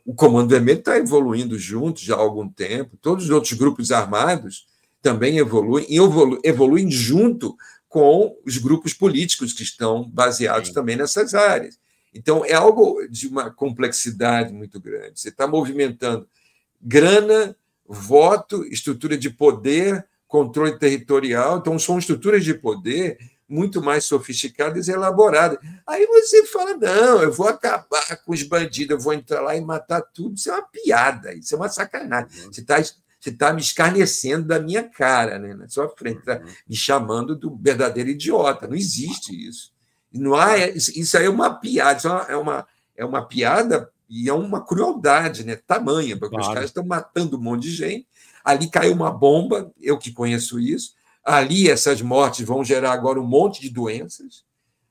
o Comando Vermelho está evoluindo junto já há algum tempo. Todos os outros grupos armados também evoluem, e evoluem junto com os grupos políticos que estão baseados também nessas áreas. Então, é algo de uma complexidade muito grande. Você está movimentando grana, voto, estrutura de poder, controle territorial. Então, são estruturas de poder muito mais sofisticadas e elaboradas. Aí você fala, não, eu vou acabar com os bandidos, eu vou entrar lá e matar tudo. Isso é uma piada, isso é uma sacanagem. Você está me escarnecendo da minha cara, né, na sua frente, tá me chamando do verdadeiro idiota. Não existe isso. Não há, isso aí é uma piada, isso é uma piada e é uma crueldade, né, tamanha, porque os caras estão matando um monte de gente. Ali caiu uma bomba, eu que conheço isso. Ali essas mortes vão gerar agora um monte de doenças.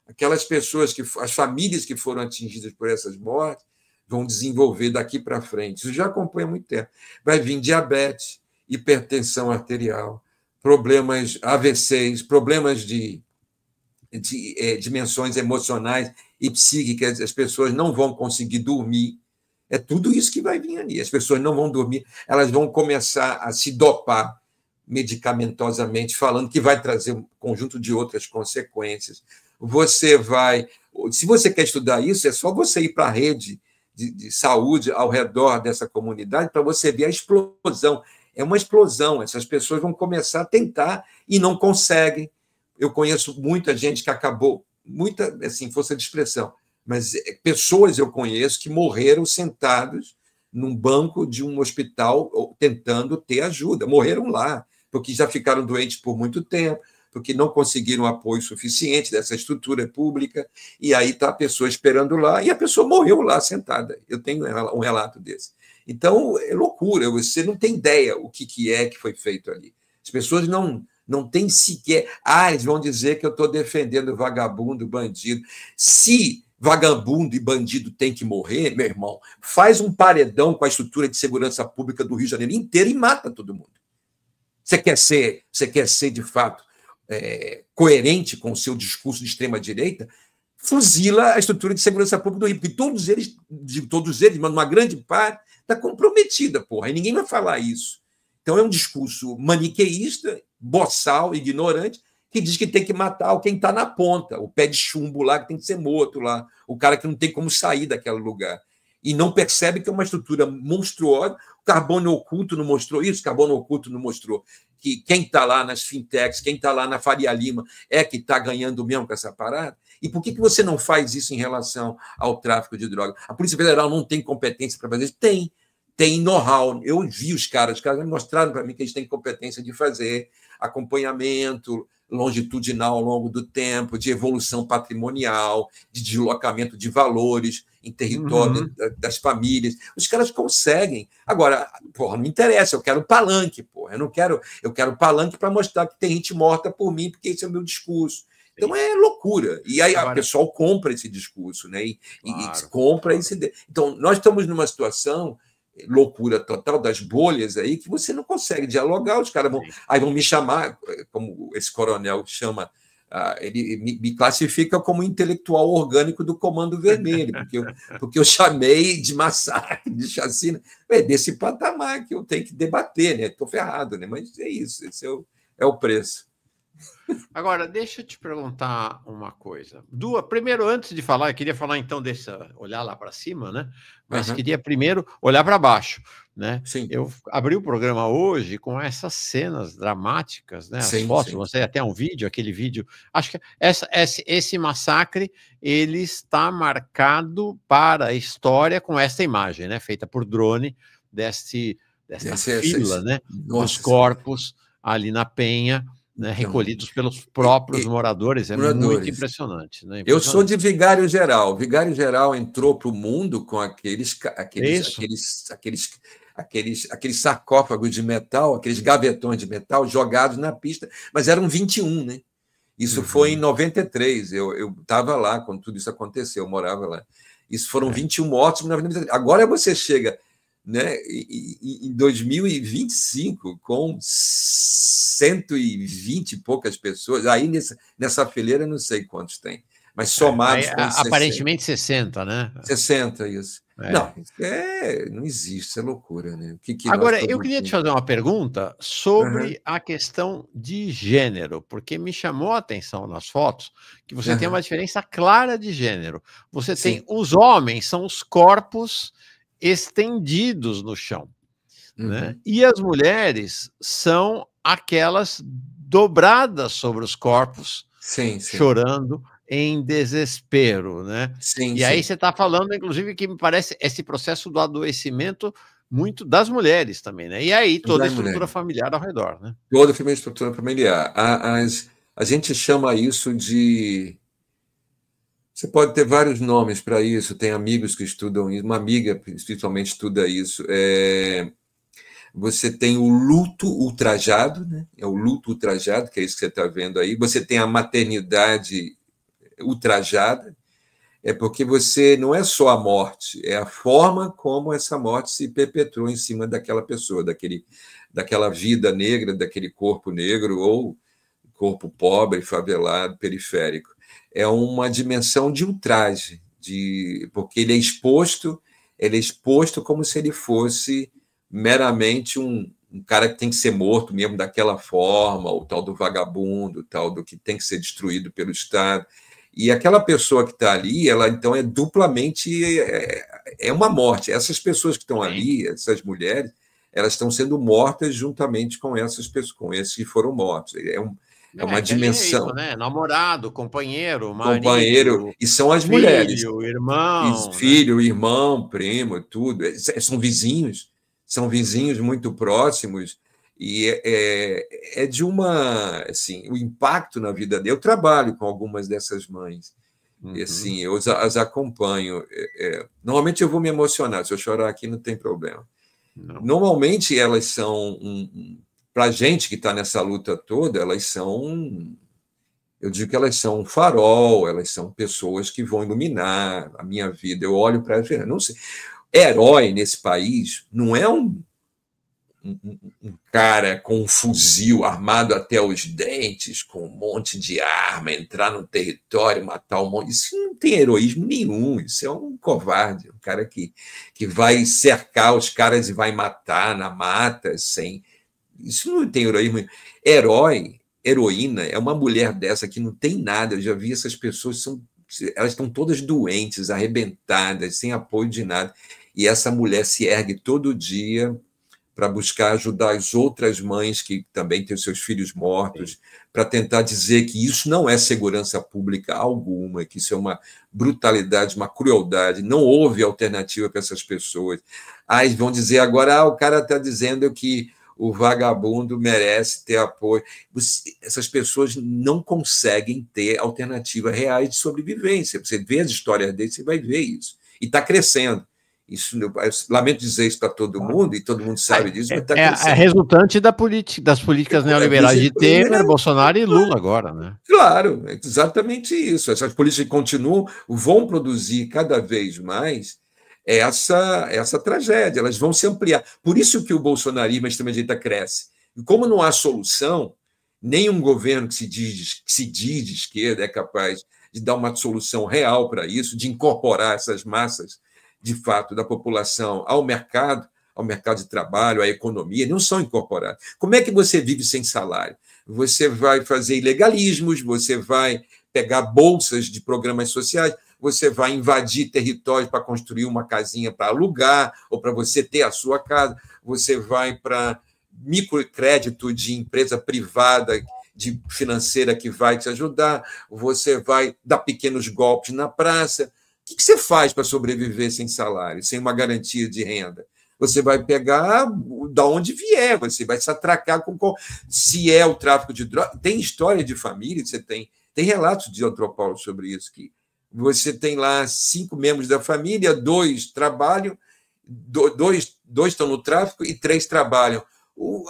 Aquelas pessoas, as famílias que foram atingidas por essas mortes, vão desenvolver daqui para frente. Isso já acompanha há muito tempo. Vai vir diabetes, hipertensão arterial, problemas AVCs, problemas de dimensões emocionais e psíquicas. As pessoas não vão conseguir dormir. É tudo isso que vai vir ali. As pessoas não vão dormir, elas vão começar a se dopar medicamentosamente, falando que vai trazer um conjunto de outras consequências. Se você quer estudar isso, é só você ir para a rede de saúde ao redor dessa comunidade para você ver a explosão. É uma explosão. Essas pessoas vão começar a tentar e não conseguem. Eu conheço muita gente que acabou, muita, assim, força de expressão, mas pessoas eu conheço que morreram sentados num banco de um hospital tentando ter ajuda. Morreram lá, porque já ficaram doentes por muito tempo, porque não conseguiram apoio suficiente dessa estrutura pública, e aí está a pessoa esperando lá, e a pessoa morreu lá sentada. Eu tenho um relato desse. Então, é loucura, você não tem ideia o que é que foi feito ali. As pessoas não têm sequer... eles vão dizer que eu estou defendendo vagabundo, bandido. Se vagabundo e bandido tem que morrer, meu irmão, faz um paredão com a estrutura de segurança pública do Rio de Janeiro inteira e mata todo mundo. Você quer ser de fato, coerente com o seu discurso de extrema-direita? Fuzila a estrutura de segurança pública do Rio, porque todos eles, mas uma grande parte, está comprometida, porra, e ninguém vai falar isso. Então é um discurso maniqueísta, boçal, ignorante, que diz que tem que matar quem está na ponta, o pé de chumbo lá, que tem que ser morto lá, o cara que não tem como sair daquele lugar. E não percebe que é uma estrutura monstruosa. O carbono oculto não mostrou isso, o carbono oculto não mostrou que quem está lá nas fintechs, quem está lá na Faria Lima é que está ganhando mesmo com essa parada. E por que você não faz isso em relação ao tráfico de drogas? A Polícia Federal não tem competência para fazer isso? Tem know-how. Eu vi os caras me mostraram para mim que eles têm competência de fazer acompanhamento longitudinal ao longo do tempo, de evolução patrimonial, de deslocamento de valores em território das famílias. Os caras conseguem. Agora, porra, não me interessa, eu quero palanque, porra. Eu quero palanque para mostrar que tem gente morta por mim, porque esse é o meu discurso. Então é loucura. E aí o pessoal compra esse discurso, né? E compra esse. Então, nós estamos numa situação, loucura total, das bolhas aí, que você não consegue dialogar, os caras vão me chamar, como esse coronel chama, ele me classifica como intelectual orgânico do Comando Vermelho, porque eu chamei de massacre, de chacina, desse patamar que eu tenho que debater, né? Estou ferrado, né? Mas é isso, esse é o preço. Agora, deixa eu te perguntar uma coisa. Primeiro, antes de falar, eu queria falar então olhar lá para cima, né? Mas queria primeiro olhar para baixo, né? Sim. Eu abri o programa hoje com essas cenas dramáticas, né? As fotos, você até um vídeo, aquele vídeo. Acho que esse massacre ele está marcado para a história com essa imagem, né? Feita por drone dessa fila, né? Dos corpos ali na Penha. Né, recolhidos pelos próprios moradores, muito impressionante. Né? Eu sou de Vigário Geral. Vigário Geral entrou para o mundo com aqueles sarcófagos de metal, aqueles gavetões de metal jogados na pista, mas eram 21, né? Isso foi em 93, eu estava lá quando tudo isso aconteceu, eu morava lá. Isso foram 21 mortos em 93. Agora você chega, né, em 2025 com 120 e poucas pessoas, aí nessa fileira não sei quantos tem, mas somados com aparentemente 60, né? 60, isso. Não, não existe, isso é loucura, né? Agora, eu queria te fazer uma pergunta sobre a questão de gênero, porque me chamou a atenção nas fotos que você tem uma diferença clara de gênero. Você tem os homens, são os corpos estendidos no chão, né? E as mulheres são aquelas dobradas sobre os corpos, chorando em desespero, né? Aí você está falando, inclusive, que me parece esse processo do adoecimento muito das mulheres também, né? E aí toda a estrutura familiar ao redor, né? Toda a estrutura familiar. A gente chama isso de... Você pode ter vários nomes para isso, tem amigos que estudam isso, uma amiga principalmente estuda isso. Você tem o luto ultrajado, né? É o luto ultrajado, que é isso que você está vendo aí. Você tem a maternidade ultrajada, porque você não é só a morte, é a forma como essa morte se perpetuou em cima daquela pessoa, daquela vida negra, daquele corpo negro ou corpo pobre, favelado, periférico. É uma dimensão de ultraje, porque ele é exposto como se ele fosse meramente um cara que tem que ser morto mesmo daquela forma, o tal do vagabundo, o tal do que tem que ser destruído pelo Estado. E aquela pessoa que está ali, ela então é duplamente uma morte. Essas pessoas que estão ali, essas mulheres, elas estão sendo mortas juntamente com essas pessoas, com esses que foram mortos. É uma dimensão. Jeito, né? Namorado, companheiro, marido. Companheiro, e são as mulheres. Irmão. Filho, irmão, primo, tudo. São vizinhos muito próximos. E é de assim, o impacto na vida dele. Eu trabalho com algumas dessas mães. E assim, eu as acompanho. Normalmente eu vou me emocionar. Se eu chorar aqui, não tem problema. Não. Normalmente, elas são, para a gente que está nessa luta toda, eu digo que elas são um farol, elas são pessoas que vão iluminar a minha vida. Eu olho para elas, não sei. Herói nesse país não é um cara com um fuzil armado até os dentes, com um monte de arma, entrar no território, matar um monte. Isso não tem heroísmo nenhum. Isso é um covarde, um cara que vai cercar os caras e vai matar na mata sem. Isso não tem heroísmo. Herói, heroína, é uma mulher dessa que não tem nada. Eu já vi essas pessoas, elas estão todas doentes, arrebentadas, sem apoio de nada. E essa mulher se ergue todo dia para buscar ajudar as outras mães que também têm os seus filhos mortos, para tentar dizer que isso não é segurança pública alguma, que isso é uma brutalidade, uma crueldade, não houve alternativa para essas pessoas. Aí vão dizer agora, o cara está dizendo que o vagabundo merece ter apoio. Essas pessoas não conseguem ter alternativas reais de sobrevivência. Você vê as histórias deles, você vai ver isso. E está crescendo. Isso, lamento dizer isso para todo mundo, e todo mundo sabe disso, mas está crescendo. É resultante das políticas neoliberais de Temer, Bolsonaro e Lula agora, né? Claro, é exatamente isso. Essas políticas continuam, vão produzir cada vez mais essa tragédia, elas vão se ampliar. Por isso que o bolsonarismo, a extrema-direita, cresce. E como não há solução, nenhum governo que se diz de esquerda é capaz de dar uma solução real para isso, de incorporar essas massas de fato, da população ao mercado de trabalho, à economia, não são incorporados. Como é que você vive sem salário? Você vai fazer ilegalismos, você vai pegar bolsas de programas sociais, você vai invadir territórios para construir uma casinha para alugar ou para você ter a sua casa, você vai para microcrédito de empresa privada, de financeira que vai te ajudar, você vai dar pequenos golpes na praça. O que você faz para sobreviver sem salário, sem uma garantia de renda? Você vai pegar da onde vier, você vai se atracar com. Se é o tráfico de drogas. Tem história de família, você tem relatos de antropólogos sobre isso, que você tem lá 5 membros da família, 2 trabalham, 2 estão no tráfico e 3 trabalham.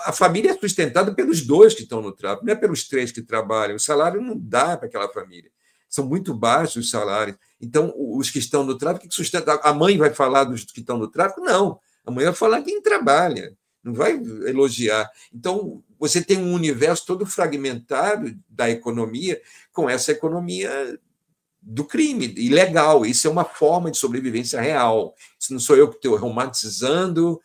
A família é sustentada pelos 2 que estão no tráfico, não é pelos 3 que trabalham. O salário não dá para aquela família. São muito baixos os salários. Então, os que estão no tráfico, que sustentam. A mãe vai falar dos que estão no tráfico? Não. A mãe vai falar quem trabalha, não vai elogiar. Então, você tem um universo todo fragmentado da economia, com essa economia do crime, ilegal. Isso é uma forma de sobrevivência real. Isso não sou eu que estou romantizando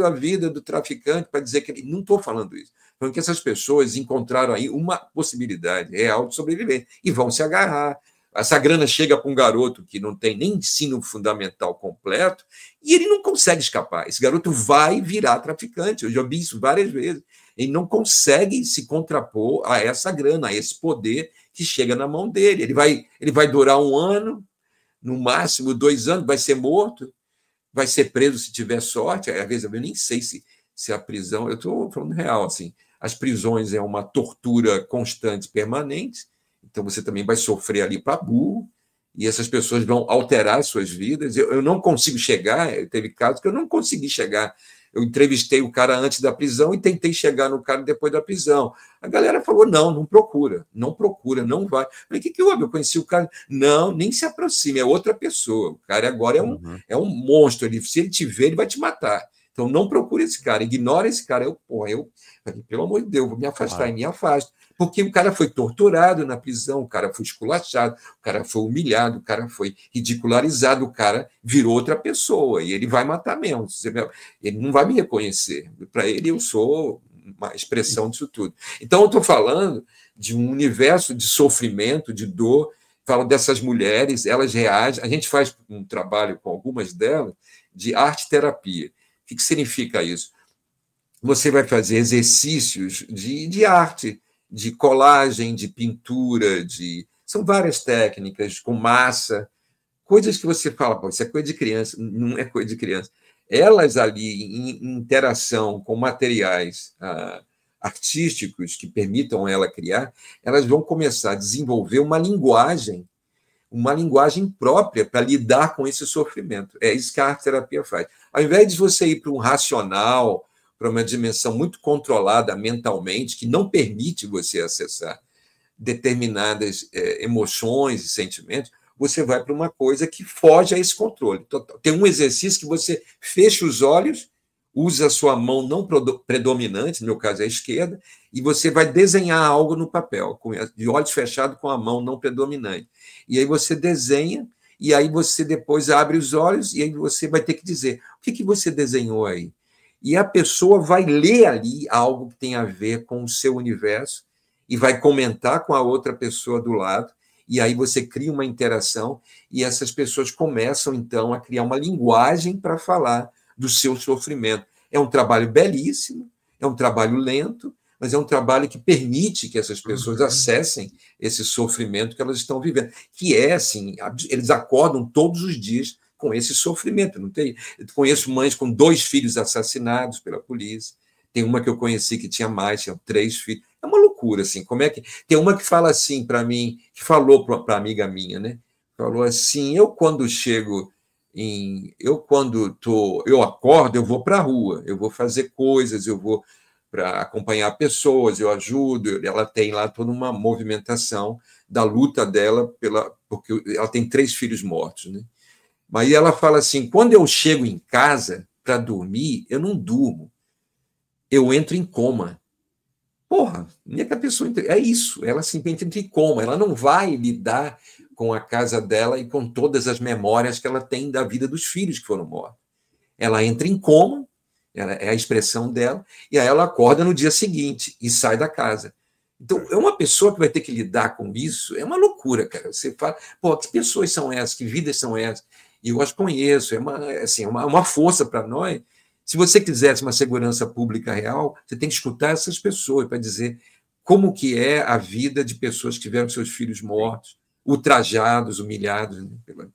a vida do traficante para dizer que ele. Não estou falando isso. Falando que essas pessoas encontraram aí uma possibilidade real de sobrevivência e vão se agarrar. Essa grana chega para um garoto que não tem nem ensino fundamental completo e ele não consegue escapar. Esse garoto vai virar traficante. Eu já vi isso várias vezes. Ele não consegue se contrapor a essa grana, a esse poder que chega na mão dele. Ele vai durar 1 ano, no máximo 2 anos, vai ser morto, vai ser preso se tiver sorte. Às vezes eu nem sei se a prisão... Eu estou falando real, assim. As prisões é uma tortura constante, permanente. Então, você também vai sofrer ali para burro, e essas pessoas vão alterar suas vidas. Eu não consigo chegar, teve casos que eu não consegui chegar. Eu entrevistei o cara antes da prisão e tentei chegar no cara depois da prisão. A galera falou, não procura, não vai. Eu falei, o que houve? Eu conheci o cara. Não, nem se aproxime, é outra pessoa. O cara agora é um monstro. Se ele te ver, ele vai te matar. Então, não procure esse cara, ignora esse cara. Pelo amor de Deus, vou me afastar, e me afasto. Porque o cara foi torturado na prisão, o cara foi esculachado, o cara foi humilhado, o cara foi ridicularizado, o cara virou outra pessoa, e ele vai matar mesmo. Ele não vai me reconhecer. Para ele, eu sou uma expressão disso tudo. Então, eu estou falando de um universo de sofrimento, de dor. Falo dessas mulheres, elas reagem. A gente faz um trabalho com algumas delas de arte-terapia. O que significa isso? Você vai fazer exercícios de arte, de colagem, de pintura, são várias técnicas, com massa, coisas que você fala, pô, isso é coisa de criança, não é coisa de criança. Elas ali, em interação com materiais artísticos que permitam ela criar, elas vão começar a desenvolver uma linguagem uma linguagem própria para lidar com esse sofrimento. É isso que a arte-terapia faz. Ao invés de você ir para um racional, para uma dimensão muito controlada mentalmente, que não permite você acessar determinadas emoções e sentimentos, você vai para uma coisa que foge a esse controle total. Tem um exercício que você fecha os olhos, usa a sua mão não predominante, no meu caso é a esquerda, e você vai desenhar algo no papel, de olhos fechados com a mão não predominante. E aí você desenha, e aí você depois abre os olhos, e aí você vai ter que dizer, o que você desenhou aí? E a pessoa vai ler ali algo que tem a ver com o seu universo, e vai comentar com a outra pessoa do lado, e aí você cria uma interação, e essas pessoas começam, então, a criar uma linguagem para falar do seu sofrimento. É um trabalho belíssimo, é um trabalho lento, mas é um trabalho que permite que essas pessoas acessem esse sofrimento que elas estão vivendo, que é assim, eles acordam todos os dias com esse sofrimento. Não tem? Eu conheço mães com 2 filhos assassinados pela polícia, tem uma que eu conheci que tinha 3 filhos. É uma loucura, assim. Como é que. Tem uma que fala assim para mim, que falou para amiga minha, né? Falou assim: eu quando chego eu acordo, eu vou para a rua, eu vou fazer coisas, eu vou para acompanhar pessoas, eu ajudo. Ela tem lá toda uma movimentação da luta dela porque ela tem 3 filhos mortos, né? Mas ela fala assim: quando eu chego em casa para dormir, eu não durmo, eu entro em coma. Porra, nem é que a pessoa. É isso, ela simplesmente entra em coma, ela não vai lidar com a casa dela e com todas as memórias que ela tem da vida dos filhos que foram mortos. Ela entra em coma, é a expressão dela, e aí ela acorda no dia seguinte e sai da casa. Então, é uma pessoa que vai ter que lidar com isso, é uma loucura, cara. Você fala, pô, que pessoas são essas, que vidas são essas? E eu as conheço, uma força para nós. Se você quisesse uma segurança pública real, você tem que escutar essas pessoas para dizer como que é a vida de pessoas que tiveram seus filhos mortos, ultrajados, humilhados. Né?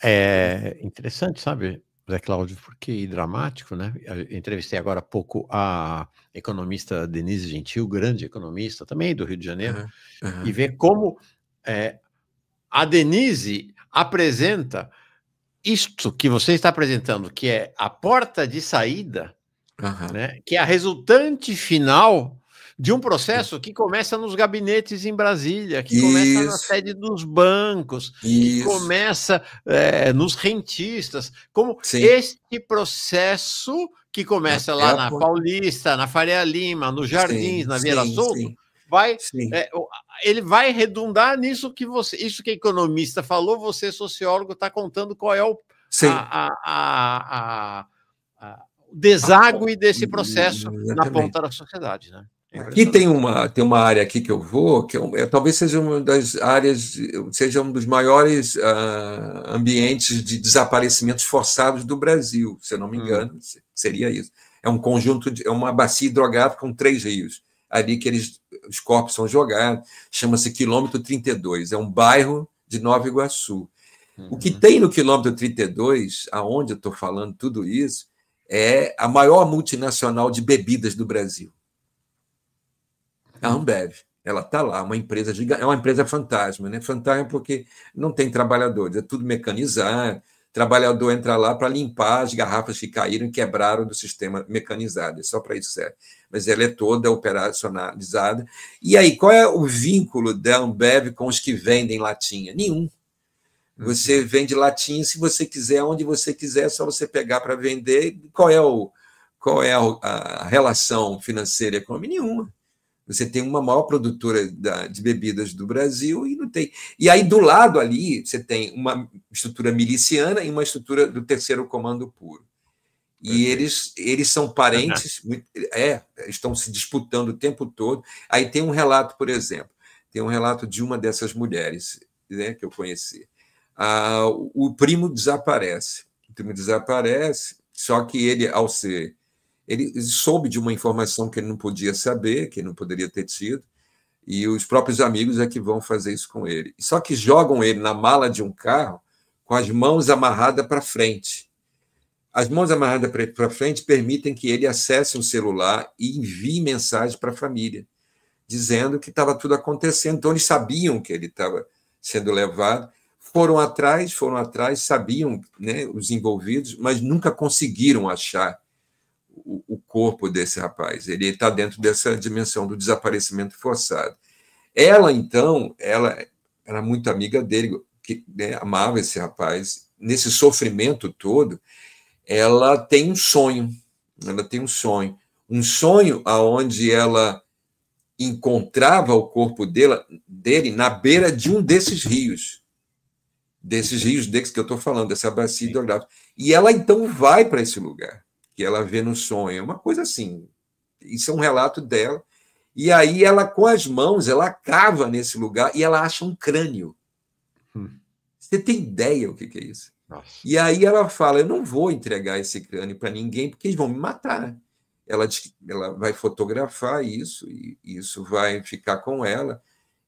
É interessante, sabe, Zé Cláudio, porque dramático, né? Eu entrevistei agora há pouco a economista Denise Gentil, grande economista, também do Rio de Janeiro, e ver como a Denise apresenta isto que você está apresentando, que é a porta de saída, né? Que é a resultante final de um processo que começa nos gabinetes em Brasília, que começa na sede dos bancos, que começa nos rentistas, como este processo que começa lá na Paulista, na Faria Lima, nos Jardins, na Vieira Solto, ele vai redundar nisso que isso que a economista falou, você, sociólogo, está contando qual é o deságue desse processo na ponta da sociedade, né? Aqui tem uma área aqui que eu vou, que talvez seja uma das áreas, seja um dos maiores ambientes de desaparecimentos forçados do Brasil, se eu não me engano, seria isso. É um conjunto, é uma bacia hidrográfica com 3 rios, ali que os corpos são jogados, chama-se Quilômetro 32, é um bairro de Nova Iguaçu. O que tem no Quilômetro 32, aonde eu estou falando tudo isso, é a maior multinacional de bebidas do Brasil. A Ambev. Ela está lá, uma empresa gigante, é uma empresa fantasma, né? Fantasma porque não tem trabalhadores, é tudo mecanizado. O trabalhador entra lá para limpar as garrafas que caíram e quebraram do sistema mecanizado, é só para isso serve. Mas ela é toda operacionalizada. E aí, qual é o vínculo da Ambev com os que vendem latinha? Nenhum. Você vende latinha, se você quiser, onde você quiser, é só você pegar para vender. Qual é a relação financeira e econômica? Nenhuma. Você tem uma maior produtora de bebidas do Brasil e não tem. E aí, do lado ali, você tem uma estrutura miliciana e uma estrutura do terceiro comando puro. E eles são parentes, estão se disputando o tempo todo. Aí tem um relato, por exemplo, tem um relato de uma dessas mulheres, né, que eu conheci. O primo desaparece. O primo desaparece, só que ele, ele soube de uma informação que ele não podia saber, que ele não poderia ter tido, e os próprios amigos é que vão fazer isso com ele. Só que jogam ele na mala de um carro com as mãos amarradas para frente. As mãos amarradas para frente permitem que ele acesse um celular e envie mensagem para a família, dizendo que estava tudo acontecendo. Então, eles sabiam que ele estava sendo levado. foram atrás, sabiam, né, os envolvidos, mas nunca conseguiram achar o corpo desse rapaz. Ele está dentro dessa dimensão do desaparecimento forçado. Ela, então, ela era muito amiga dele, que, né, amava esse rapaz. Nesse sofrimento todo, ela tem um sonho. Um sonho aonde ela encontrava o corpo dele na beira de um desses rios que eu estou falando, dessa bacia hidrográfica. E ela, então, vai para esse lugar, que ela vê no sonho. É uma coisa assim, isso é um relato dela. E aí ela, com as mãos, ela cava nesse lugar e ela acha um crânio. Você tem ideia o que é isso? Nossa. E aí ela fala, eu não vou entregar esse crânio para ninguém, porque eles vão me matar. Ela vai fotografar isso, e isso vai ficar com ela,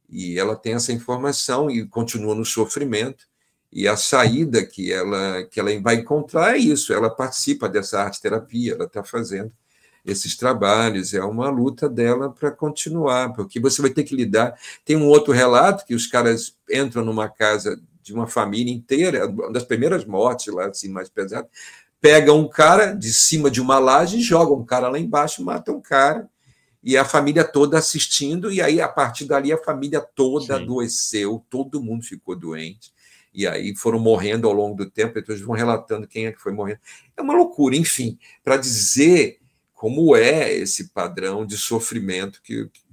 e ela tem essa informação e continua no sofrimento. E a saída que ela vai encontrar é isso, ela participa dessa arte-terapia, ela está fazendo esses trabalhos, é uma luta dela para continuar, porque você vai ter que lidar. Tem um outro relato que os caras entram numa casa de uma família inteira, uma das primeiras mortes lá, assim, mais pesadas, pegam um cara de cima de uma laje e jogam um cara lá embaixo, matam um cara, e a família toda assistindo, e aí, a partir dali, a família toda adoeceu, todo mundo ficou doente, e aí foram morrendo ao longo do tempo, então eles vão relatando quem é que foi morrendo. É uma loucura, enfim, para dizer como é esse padrão de sofrimento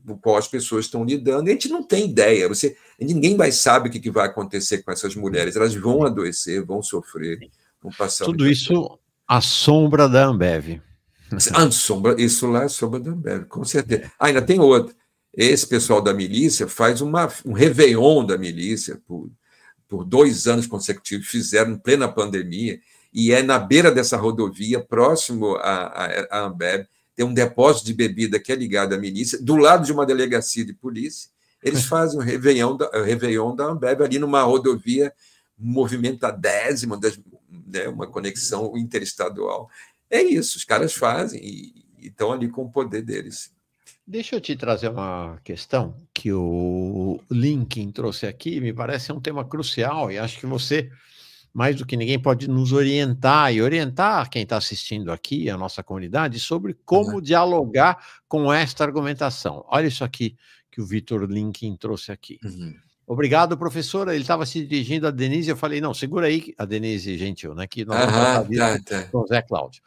com qual as pessoas estão lidando. A gente não tem ideia, ninguém mais sabe o que vai acontecer com essas mulheres, elas vão adoecer, vão sofrer, vão passar... Tudo isso à sombra da Ambev. Isso lá é sombra da Ambev, com certeza. Ainda tem outra. Esse pessoal da milícia faz um réveillon da milícia por 2 anos consecutivos, fizeram em plena pandemia, e é na beira dessa rodovia, próximo à Ambev, tem um depósito de bebida que é ligado à milícia, do lado de uma delegacia de polícia. Eles fazem o réveillon da Ambev ali numa rodovia movimentadésima, né, uma conexão interestadual. É isso, os caras fazem e estão ali com o poder deles. Deixa eu te trazer uma questão que o Lincoln trouxe aqui, me parece um tema crucial, e acho que você, mais do que ninguém, pode nos orientar e orientar quem está assistindo aqui, a nossa comunidade, sobre como dialogar com esta argumentação. Olha isso aqui que o Vitor Lincoln trouxe aqui. Obrigado, professora. Ele estava se dirigindo a Denise, eu falei, não, segura aí, a Denise Gentil, né, que nós vamos tratar disso com o Zé Cláudio,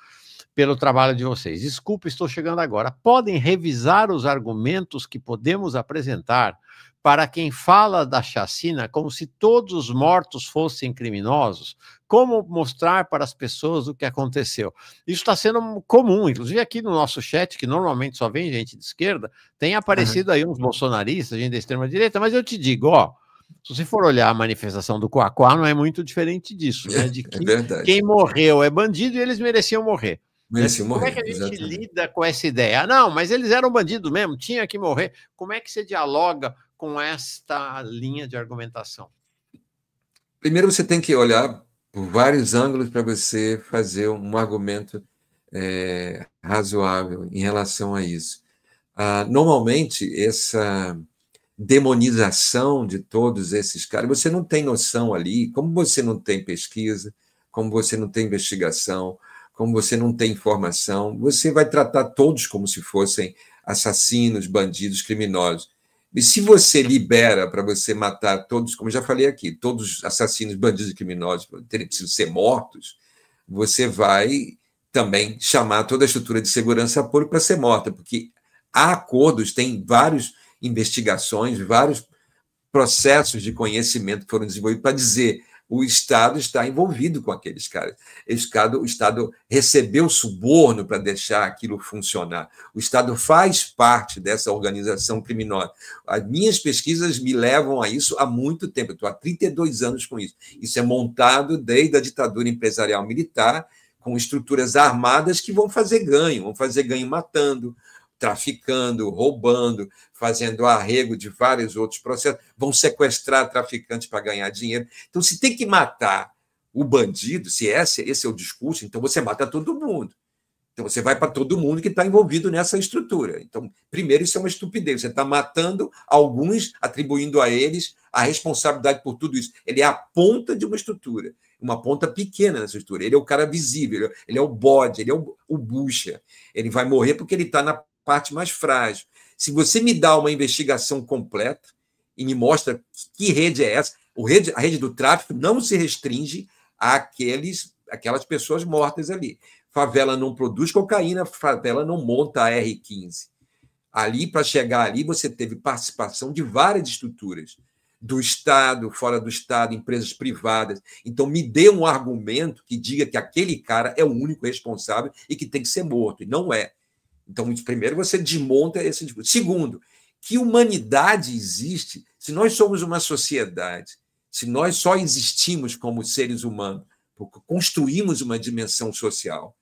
pelo trabalho de vocês. Desculpe, estou chegando agora. Podem revisar os argumentos que podemos apresentar para quem fala da chacina como se todos os mortos fossem criminosos? Como mostrar para as pessoas o que aconteceu? Isso está sendo comum, inclusive aqui no nosso chat, que normalmente só vem gente de esquerda, tem aparecido aí uns bolsonaristas, gente da extrema-direita, mas eu te digo, ó, se você for olhar a manifestação do Quaquá, não é muito diferente disso, né? De que quem morreu é bandido e eles mereciam morrer. Como é que a gente lida com essa ideia? Não, mas eles eram bandidos mesmo, tinha que morrer. Como é que você dialoga com esta linha de argumentação? Primeiro, você tem que olhar por vários ângulos para você fazer um argumento razoável em relação a isso. Normalmente, essa demonização de todos esses caras, você não tem noção ali, como você não tem pesquisa, como você não tem investigação, como você não tem informação, você vai tratar todos como se fossem assassinos, bandidos, criminosos. E se você libera para você matar todos, como já falei aqui, todos os assassinos, bandidos e criminosos terem preciso ser mortos, você vai também chamar toda a estrutura de segurança pública para ser morta, porque há acordos, tem várias investigações, vários processos de conhecimento que foram desenvolvidos para dizer o Estado está envolvido com aqueles caras. O Estado recebeu suborno para deixar aquilo funcionar. O Estado faz parte dessa organização criminosa. As minhas pesquisas me levam a isso há muito tempo. Eu estou há 32 anos com isso. Isso é montado desde a ditadura empresarial militar, com estruturas armadas que vão fazer ganho matando, traficando, roubando, fazendo arrego de vários outros processos, vão sequestrar traficantes para ganhar dinheiro. Então, se tem que matar o bandido, se esse é o discurso, então você mata todo mundo. Então, você vai para todo mundo que está envolvido nessa estrutura. Então, primeiro, isso é uma estupidez. Você está matando alguns, atribuindo a eles a responsabilidade por tudo isso. Ele é a ponta de uma estrutura, uma ponta pequena nessa estrutura. Ele é o cara visível, ele é o bode, ele é o bucha. Ele vai morrer porque ele está na parte mais frágil. Se você me dá uma investigação completa e me mostra que rede é essa, a rede do tráfico não se restringe àquelas pessoas mortas ali. Favela não produz cocaína, favela não monta a R15. Ali, para chegar ali, você teve participação de várias estruturas, do Estado, fora do Estado, empresas privadas. Então, me dê um argumento que diga que aquele cara é o único responsável e que tem que ser morto, e não é. Então, primeiro, você desmonta esse discurso. Segundo, que humanidade existe se nós somos uma sociedade, se nós só existimos como seres humanos, porque construímos uma dimensão social.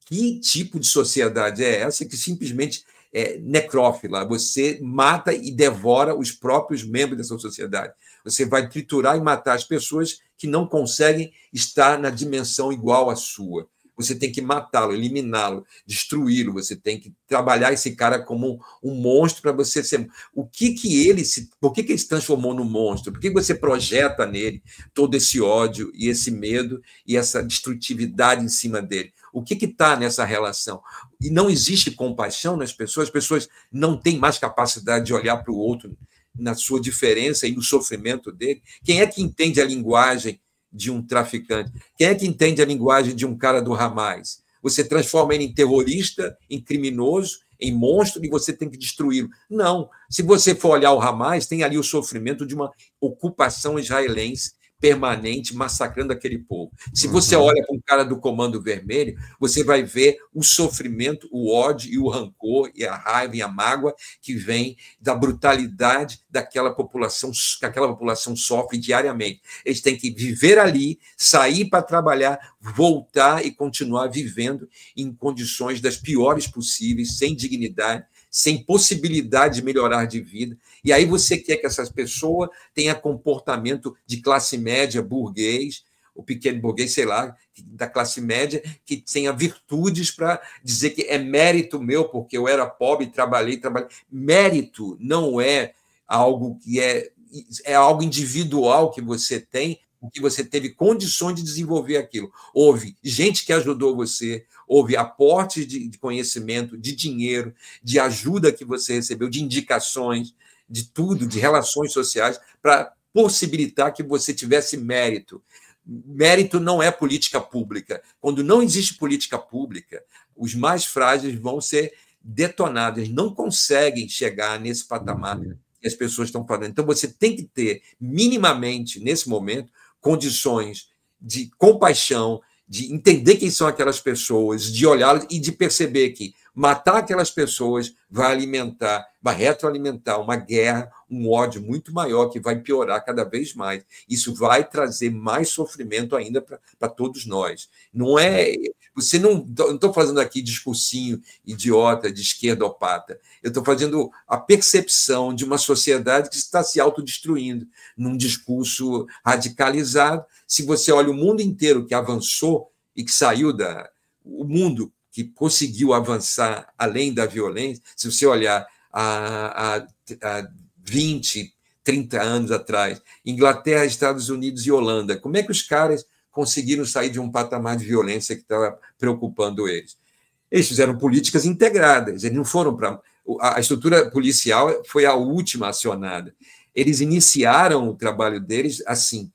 Que tipo de sociedade é essa que simplesmente é necrófila? Você mata e devora os próprios membros dessa sociedade. Você vai triturar e matar as pessoas que não conseguem estar na dimensão igual à sua. Você tem que matá-lo, eliminá-lo, destruí-lo. Você tem que trabalhar esse cara como um monstro para você ser. Por que ele se transformou no monstro? Por que você projeta nele todo esse ódio e esse medo e essa destrutividade em cima dele? O que está nessa relação? E não existe compaixão nas pessoas, as pessoas não têm mais capacidade de olhar para o outro na sua diferença e no sofrimento dele. Quem é que entende a linguagem de um traficante? Quem é que entende a linguagem de um cara do Hamas? Você transforma ele em terrorista, em criminoso, em monstro, e você tem que destruí-lo. Não. Se você for olhar o Hamas, tem ali o sofrimento de uma ocupação israelense permanente, massacrando aquele povo. Se você olha para um cara do Comando Vermelho, você vai ver o sofrimento, o ódio e o rancor e a raiva e a mágoa que vem da brutalidade daquela população, que aquela população sofre diariamente. Eles têm que viver ali, sair para trabalhar, voltar e continuar vivendo em condições das piores possíveis, sem dignidade, sem possibilidade de melhorar de vida. E aí você quer que essas pessoas tenham comportamento de classe média, burguês, o pequeno burguês, sei lá, da classe média, que tenha virtudes para dizer que é mérito meu, porque eu era pobre, trabalhei. Mérito não é algo que é algo individual que você tem, porque você teve condições de desenvolver aquilo. Houve gente que ajudou você, houve aportes de conhecimento, de dinheiro, de ajuda que você recebeu, de indicações, de tudo, de relações sociais, para possibilitar que você tivesse mérito. Mérito não é política pública. Quando não existe política pública, os mais frágeis vão ser detonados, eles não conseguem chegar nesse patamar que as pessoas estão falando. Então, você tem que ter, minimamente, nesse momento, condições de compaixão, de entender quem são aquelas pessoas, de olhá-las e de perceber que matar aquelas pessoas vai retroalimentar uma guerra, um ódio muito maior que vai piorar cada vez mais. Isso vai trazer mais sofrimento ainda para todos nós. Não é... não estou fazendo aqui discursinho idiota de esquerdopata. Eu estou fazendo a percepção de uma sociedade que está se autodestruindo num discurso radicalizado. Se você olha o mundo inteiro que avançou e que saiu o mundo que conseguiu avançar além da violência, se você olhar há 20, 30 anos atrás, Inglaterra, Estados Unidos e Holanda, como é que os caras conseguiram sair de um patamar de violência que estava preocupando eles? Eles fizeram políticas integradas, eles não foram para... A estrutura policial foi a última acionada. Eles iniciaram o trabalho deles assim: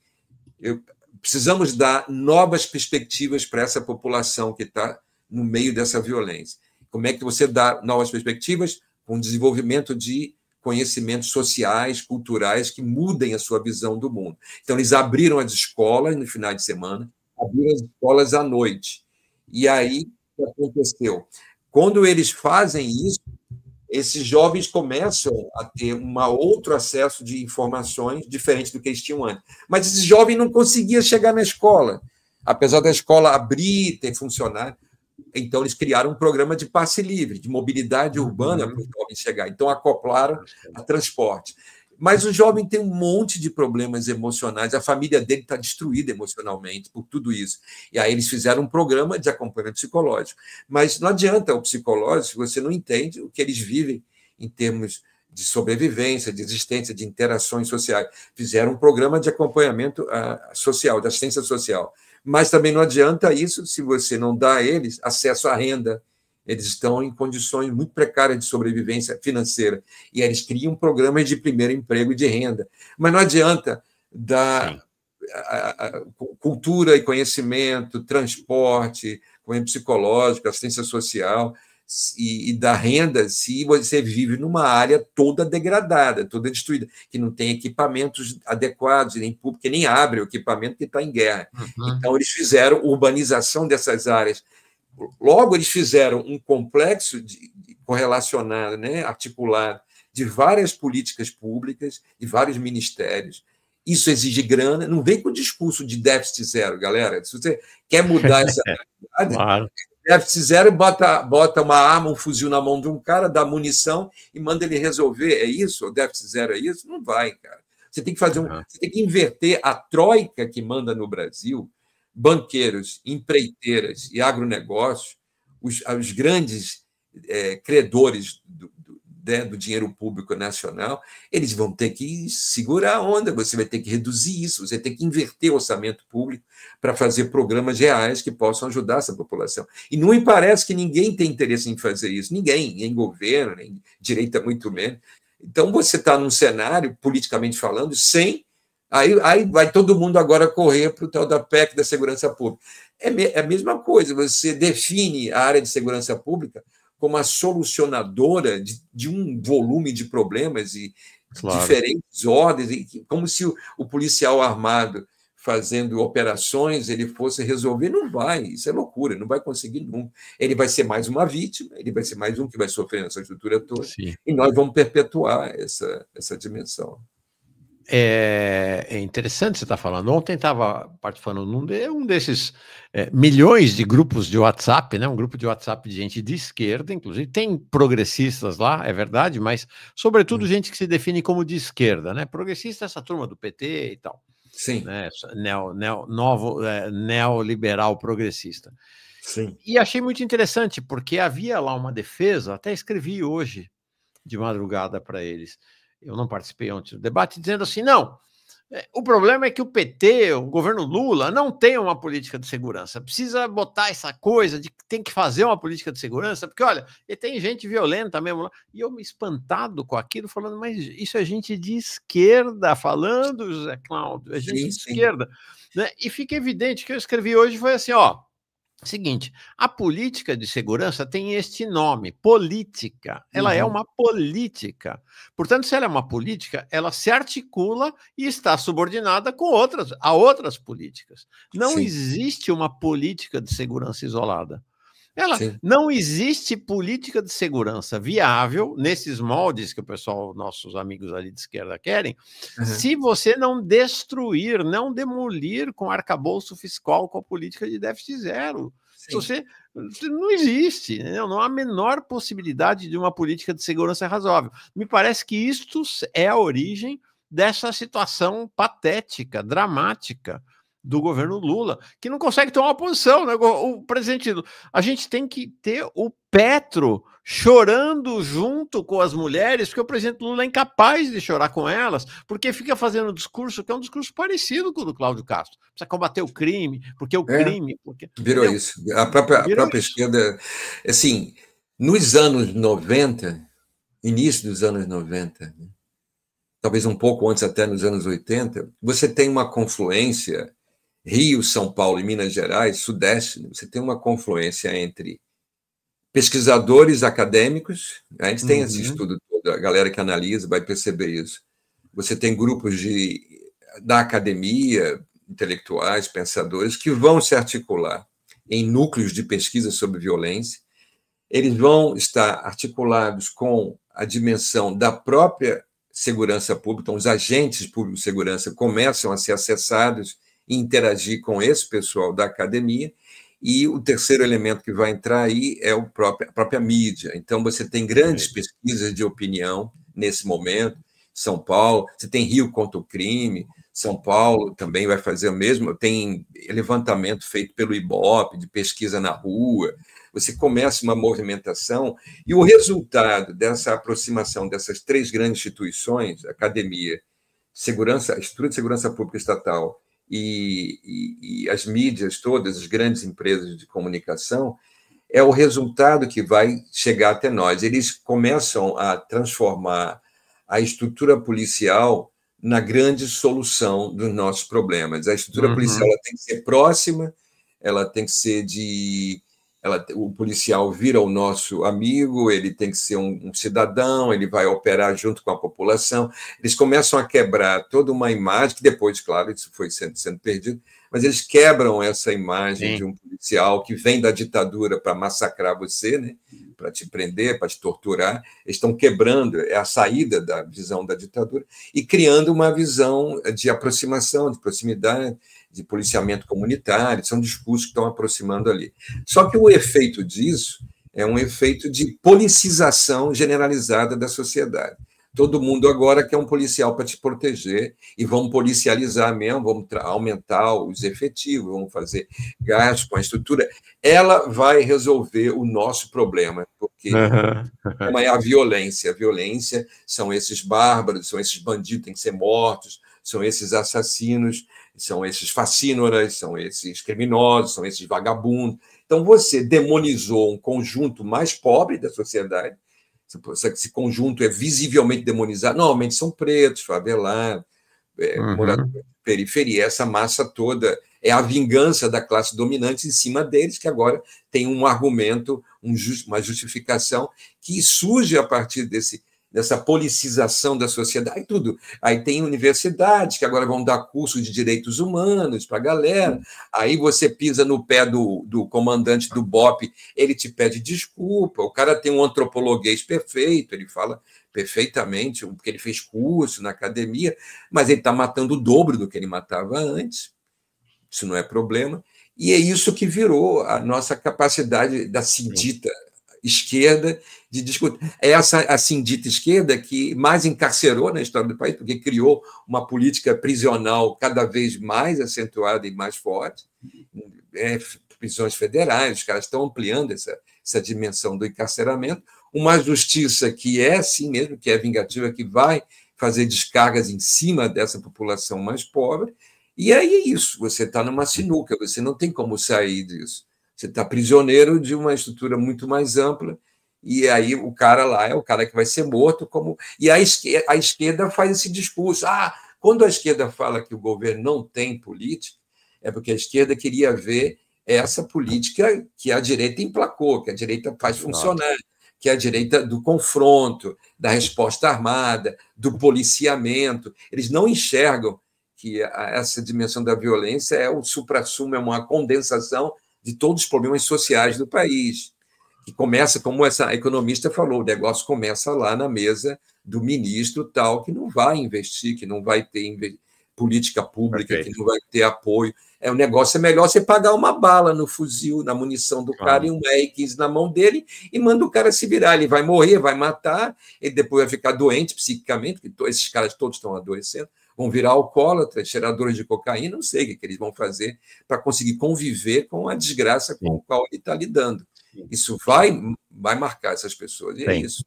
precisamos dar novas perspectivas para essa população que está no meio dessa violência. Como é que você dá novas perspectivas? Com o desenvolvimento de conhecimentos sociais, culturais, que mudem a sua visão do mundo. Então, eles abriram as escolas no final de semana, abriram as escolas à noite. E aí, o que aconteceu? Quando eles fazem isso, esses jovens começam a ter um outro acesso de informações diferente do que eles tinham antes. Mas esses jovens não conseguiam chegar na escola, apesar da escola abrir, ter funcionado. Então, eles criaram um programa de passe livre, de mobilidade urbana para os jovens chegar. Então, acoplaram a transporte. Mas o jovem tem um monte de problemas emocionais, a família dele está destruída emocionalmente por tudo isso. E aí eles fizeram um programa de acompanhamento psicológico. Mas não adianta o psicológico se você não entende o que eles vivem em termos de sobrevivência, de existência, de interações sociais. Fizeram um programa de acompanhamento social, de assistência social. Mas também não adianta isso se você não dá a eles acesso à renda. Eles estão em condições muito precárias de sobrevivência financeira. E eles criam programas de primeiro emprego e de renda. Mas não adianta dar cultura e conhecimento, transporte, psicológico, assistência social e da renda se você vive numa área toda degradada, toda destruída, que não tem equipamentos adequados, nem público, que nem abre o equipamento que está em guerra. Então, eles fizeram urbanização dessas áreas. Logo, eles fizeram um complexo correlacionado, né, articulado, de várias políticas públicas, de vários ministérios. Isso exige grana. Não vem com o discurso de déficit zero, galera. Se você quer mudar essa realidade, claro. Déficit zero, bota uma arma, um fuzil na mão de um cara, dá munição e manda ele resolver. É isso? O déficit zero é isso? Não vai, cara. Você tem que fazer você tem que inverter a troika que manda no Brasil, banqueiros, empreiteiras e agronegócios, os grandes credores do dinheiro público nacional, eles vão ter que segurar a onda, você vai ter que reduzir isso, você tem que inverter o orçamento público para fazer programas reais que possam ajudar essa população. E não me parece que ninguém tem interesse em fazer isso, ninguém, nem governo, nem direita muito menos. Então, você está num cenário, politicamente falando, sem... Aí vai todo mundo agora correr para o tal da PEC da segurança pública. É a mesma coisa, você define a área de segurança pública como a solucionadora de um volume de problemas e diferentes ordens, como se o policial armado fazendo operações ele fosse resolver. Não vai, isso é loucura, não vai conseguir nunca. Ele vai ser mais uma vítima, ele vai ser mais um que vai sofrer nessa estrutura toda. Sim. E nós vamos perpetuar essa dimensão. É interessante você estar falando. Ontem estava participando de um desses milhões de grupos de WhatsApp, né? Um grupo de WhatsApp de gente de esquerda, inclusive. Tem progressistas lá, é verdade, mas sobretudo gente que se define como de esquerda, né? Progressista é essa turma do PT e tal. Sim. Né? Neoliberal progressista. Sim. E achei muito interessante, porque havia lá uma defesa, até escrevi hoje de madrugada para eles. Eu não participei ontem do debate, dizendo assim, não, o problema é que o PT, o governo Lula, não tem uma política de segurança, precisa botar essa coisa de que tem que fazer uma política de segurança, porque, olha, e tem gente violenta mesmo lá, e eu me espantado com aquilo, falando, mas isso é gente de esquerda falando, José Cláudio, é gente de esquerda, né? E fica evidente que eu escrevi hoje, foi assim, ó, seguinte, a política de segurança tem este nome, política. Ela é uma política. Portanto, se ela é uma política, ela se articula e está subordinada a outras políticas. Não existe uma política de segurança isolada. Não existe política de segurança viável nesses moldes que o pessoal, nossos amigos ali de esquerda querem, se você não destruir, não demolir com arcabouço fiscal, com a política de déficit zero. Você não existe, né? Não há a menor possibilidade de uma política de segurança razoável. Me parece que isto é a origem dessa situação patética, dramática do governo Lula, que não consegue tomar uma posição, né? O presidente, a gente tem que ter o Petro chorando junto com as mulheres, porque o presidente Lula é incapaz de chorar com elas, porque fica fazendo um discurso que é um discurso parecido com o do Cláudio Castro. Precisa combater o crime, porque o crime... Virou entendeu? Isso. A própria esquerda... Assim, nos anos 90, início dos anos 90, né? Talvez um pouco antes até nos anos 80, você tem uma confluência... Rio, São Paulo e Minas Gerais, Sudeste, você tem uma confluência entre pesquisadores acadêmicos, a gente tem esse estudo todo, a galera que analisa vai perceber isso. Você tem grupos da academia, intelectuais, pensadores, que vão se articular em núcleos de pesquisa sobre violência, eles vão estar articulados com a dimensão da própria segurança pública, então os agentes públicos de segurança começam a ser acessados e interagir com esse pessoal da academia, e o terceiro elemento que vai entrar aí é a própria mídia. Então, você tem grandes pesquisas de opinião nesse momento, São Paulo, você tem Rio contra o crime, São Paulo também vai fazer o mesmo, tem levantamento feito pelo IBOP, de pesquisa na rua, você começa uma movimentação, e o resultado dessa aproximação dessas três grandes instituições, academia, segurança, estrutura de segurança pública estatal e as mídias todas, as grandes empresas de comunicação, é o resultado que vai chegar até nós. Eles começam a transformar a estrutura policial na grande solução dos nossos problemas. A estrutura policial ela tem que ser próxima, ela tem que ser de... o policial vira o nosso amigo, ele tem que ser um cidadão, ele vai operar junto com a população. Eles começam a quebrar toda uma imagem, que depois, claro, isso foi sendo perdido, mas eles quebram essa imagem de um policial que vem da ditadura para massacrar você, né? Para te prender, para te torturar. Eles estão quebrando a saída da visão da ditadura e criando uma visão de aproximação, de proximidade, de policiamento comunitário, são discursos que estão aproximando ali. Só que o efeito disso é um efeito de policização generalizada da sociedade. Todo mundo agora quer um policial para te proteger e vamos policializar mesmo, vamos aumentar os efetivos, vamos fazer gastos com a estrutura. Ela vai resolver o nosso problema, porque é a violência. A violência são esses bárbaros, são esses bandidos que têm que ser mortos, são esses assassinos, são esses facínoras, são esses criminosos, são esses vagabundos. Então, você demonizou um conjunto mais pobre da sociedade. Esse conjunto é visivelmente demonizado. Normalmente são pretos, favelados, moradores de periferia. Essa massa toda é a vingança da classe dominante em cima deles, que agora tem um argumento, uma justificação que surge a partir dessa policização da sociedade. Tudo. Aí tem universidades que agora vão dar curso de direitos humanos para a galera. Aí você pisa no pé do comandante do BOP, ele te pede desculpa. O cara tem um antropologuês perfeito, ele fala perfeitamente, porque ele fez curso na academia, mas ele está matando o dobro do que ele matava antes. Isso não é problema. E é isso que virou a nossa capacidade da sindita esquerda de discutir. É a sindita esquerda que mais encarcerou na história do país, porque criou uma política prisional cada vez mais acentuada e mais forte, prisões federais, os caras estão ampliando essa dimensão do encarceramento, uma justiça que é assim mesmo, que é vingativa, que vai fazer descargas em cima dessa população mais pobre, e aí é isso, você está numa sinuca, você não tem como sair disso. Você está prisioneiro de uma estrutura muito mais ampla, e aí o cara lá é o cara que vai ser morto. E a esquerda faz esse discurso. Quando a esquerda fala que o governo não tem política, é porque a esquerda queria ver essa política que a direita emplacou, que a direita faz funcionar, que é a direita do confronto, da resposta armada, do policiamento. Eles não enxergam que essa dimensão da violência é o suprassumo, é uma condensação de todos os problemas sociais do país, que começa, como essa economista falou, o negócio começa lá na mesa do ministro tal, que não vai investir, que não vai ter política pública, que não vai ter apoio. O negócio é melhor você pagar uma bala no fuzil, na munição do cara, e um R15 na mão dele, e manda o cara se virar. Ele vai morrer, vai matar, ele depois vai ficar doente psiquicamente, porque esses caras todos estão adoecendo, vão virar alcoólatras, cheiradores de cocaína, não sei o que eles vão fazer para conseguir conviver com a desgraça com a qual ele está lidando. Isso vai marcar essas pessoas, e é isso.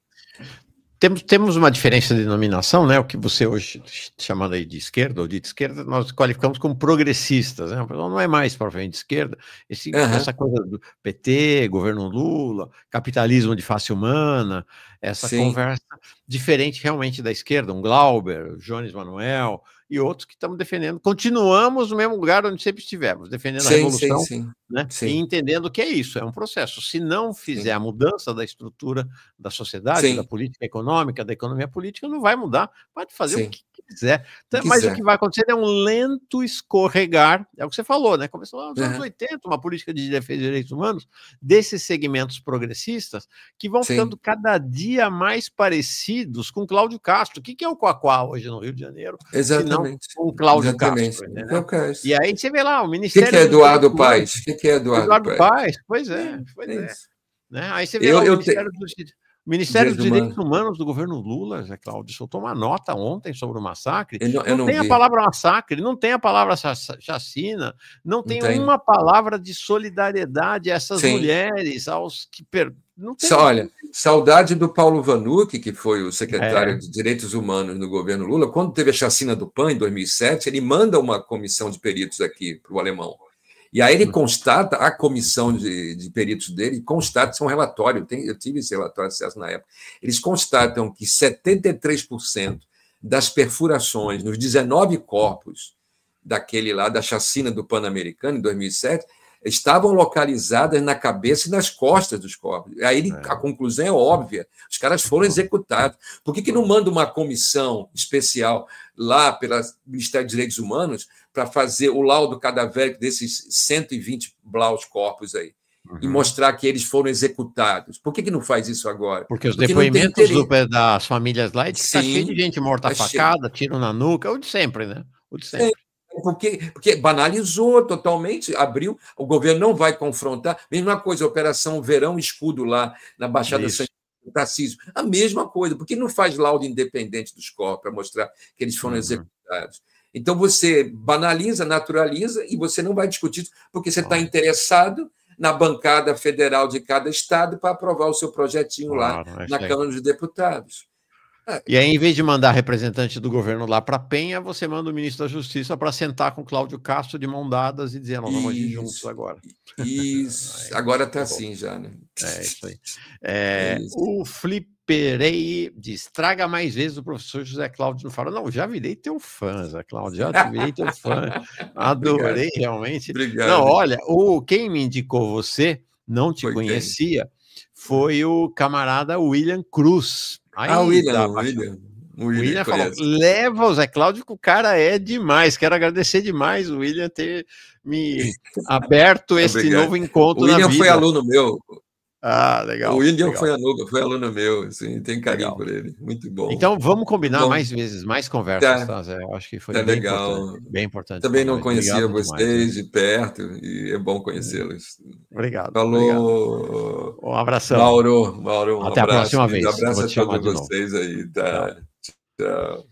Temos uma diferença de denominação, né? O que você hoje chamando aí de esquerda ou de esquerda, nós qualificamos como progressistas, né? Não é mais propriamente de esquerda. Essa coisa do PT, governo Lula, capitalismo de face humana, essa conversa diferente realmente da esquerda, um Glauber, Jones Manuel e outros que estamos defendendo. Continuamos no mesmo lugar onde sempre estivemos, defendendo a revolução, né? E entendendo que é isso, é um processo. Se não fizer a mudança da estrutura da sociedade, da política econômica, da economia política, não vai mudar, pode fazer o que quiser. Mas o que vai acontecer é um lento escorregar, é o que você falou, né? Começou nos anos 80, uma política de defesa de direitos humanos, desses segmentos progressistas, que vão ficando cada dia mais parecidos com Cláudio Castro. O que é o Quaquá hoje no Rio de Janeiro? Exatamente. Com Cláudio Castro. E aí você vê lá, o Ministério... O que é Eduardo Paes? O que é Eduardo Paes? Pois é. Né? Aí você vê lá o Ministério Ministério dos Direitos Humanos do governo Lula, Zé Cláudio, soltou uma nota ontem sobre o massacre. Eu não tem a vi. palavra massacre, não tem a palavra chacina, não tem uma palavra de solidariedade a essas mulheres, aos que... Não tem... Olha, saudade do Paulo Vanucci, que foi o secretário de Direitos Humanos no governo Lula. Quando teve a chacina do PAN, em 2007, ele manda uma comissão de peritos aqui para o alemão. E aí ele constata, a comissão de peritos dele constata, isso é um relatório, eu tive esse relatório de acesso na época, eles constatam que 73% das perfurações nos 19 corpos daquele lá, da chacina do Pan-Americano, em 2007, estavam localizadas na cabeça e nas costas dos corpos. Aí a conclusão é óbvia, os caras foram executados. Por que não manda uma comissão especial lá pelo Ministério dos Direitos Humanos para fazer o laudo cadavérico desses 120 blaus corpos aí e mostrar que eles foram executados? Por que não faz isso agora? Porque os depoimentos das famílias lá está cheio de gente morta a facada, tiro na nuca, o de sempre, né? O de sempre. Porque banalizou totalmente, abriu, o governo não vai confrontar. Mesma coisa, a Operação Verão Escudo lá na Baixada Santista, Tarcísio, a mesma coisa. Por que não faz laudo independente dos corpos para mostrar que eles foram executados? Então você banaliza, naturaliza e você não vai discutir isso porque você está interessado na bancada federal de cada estado para aprovar o seu projetinho lá na Câmara dos Deputados. E aí, em vez de mandar representante do governo lá para Penha, você manda o ministro da Justiça para sentar com Cláudio Castro de mão dadas e dizer, nós vamos agir juntos agora. Isso, agora está assim já, né? É isso aí. O Fliperei diz, traga mais vezes o professor José Cláudio no Faro. Não, já virei teu fã, Zé Cláudio, já virei teu fã. Adorei, realmente. Obrigado. Não, olha, quem me indicou você, não te conhecia, foi o camarada William Cruz. Aí, o William falou, leva o Zé Cláudio, que o cara é demais. Quero agradecer demais o William ter me aberto este novo encontro na vida. O William foi aluno meu. Ah, legal. O William foi aluno meu, assim, tem carinho por ele. Muito bom. Então, vamos combinar mais vezes, mais conversas, tá, Zé? Eu acho que foi bem legal. Importante. Bem importante. Também não conhecia vocês de perto e é bom conhecê-los. Obrigado. Falou. Um abração. Mauro, até a próxima vez. Um abraço a todos vocês aí. Tá? Tchau.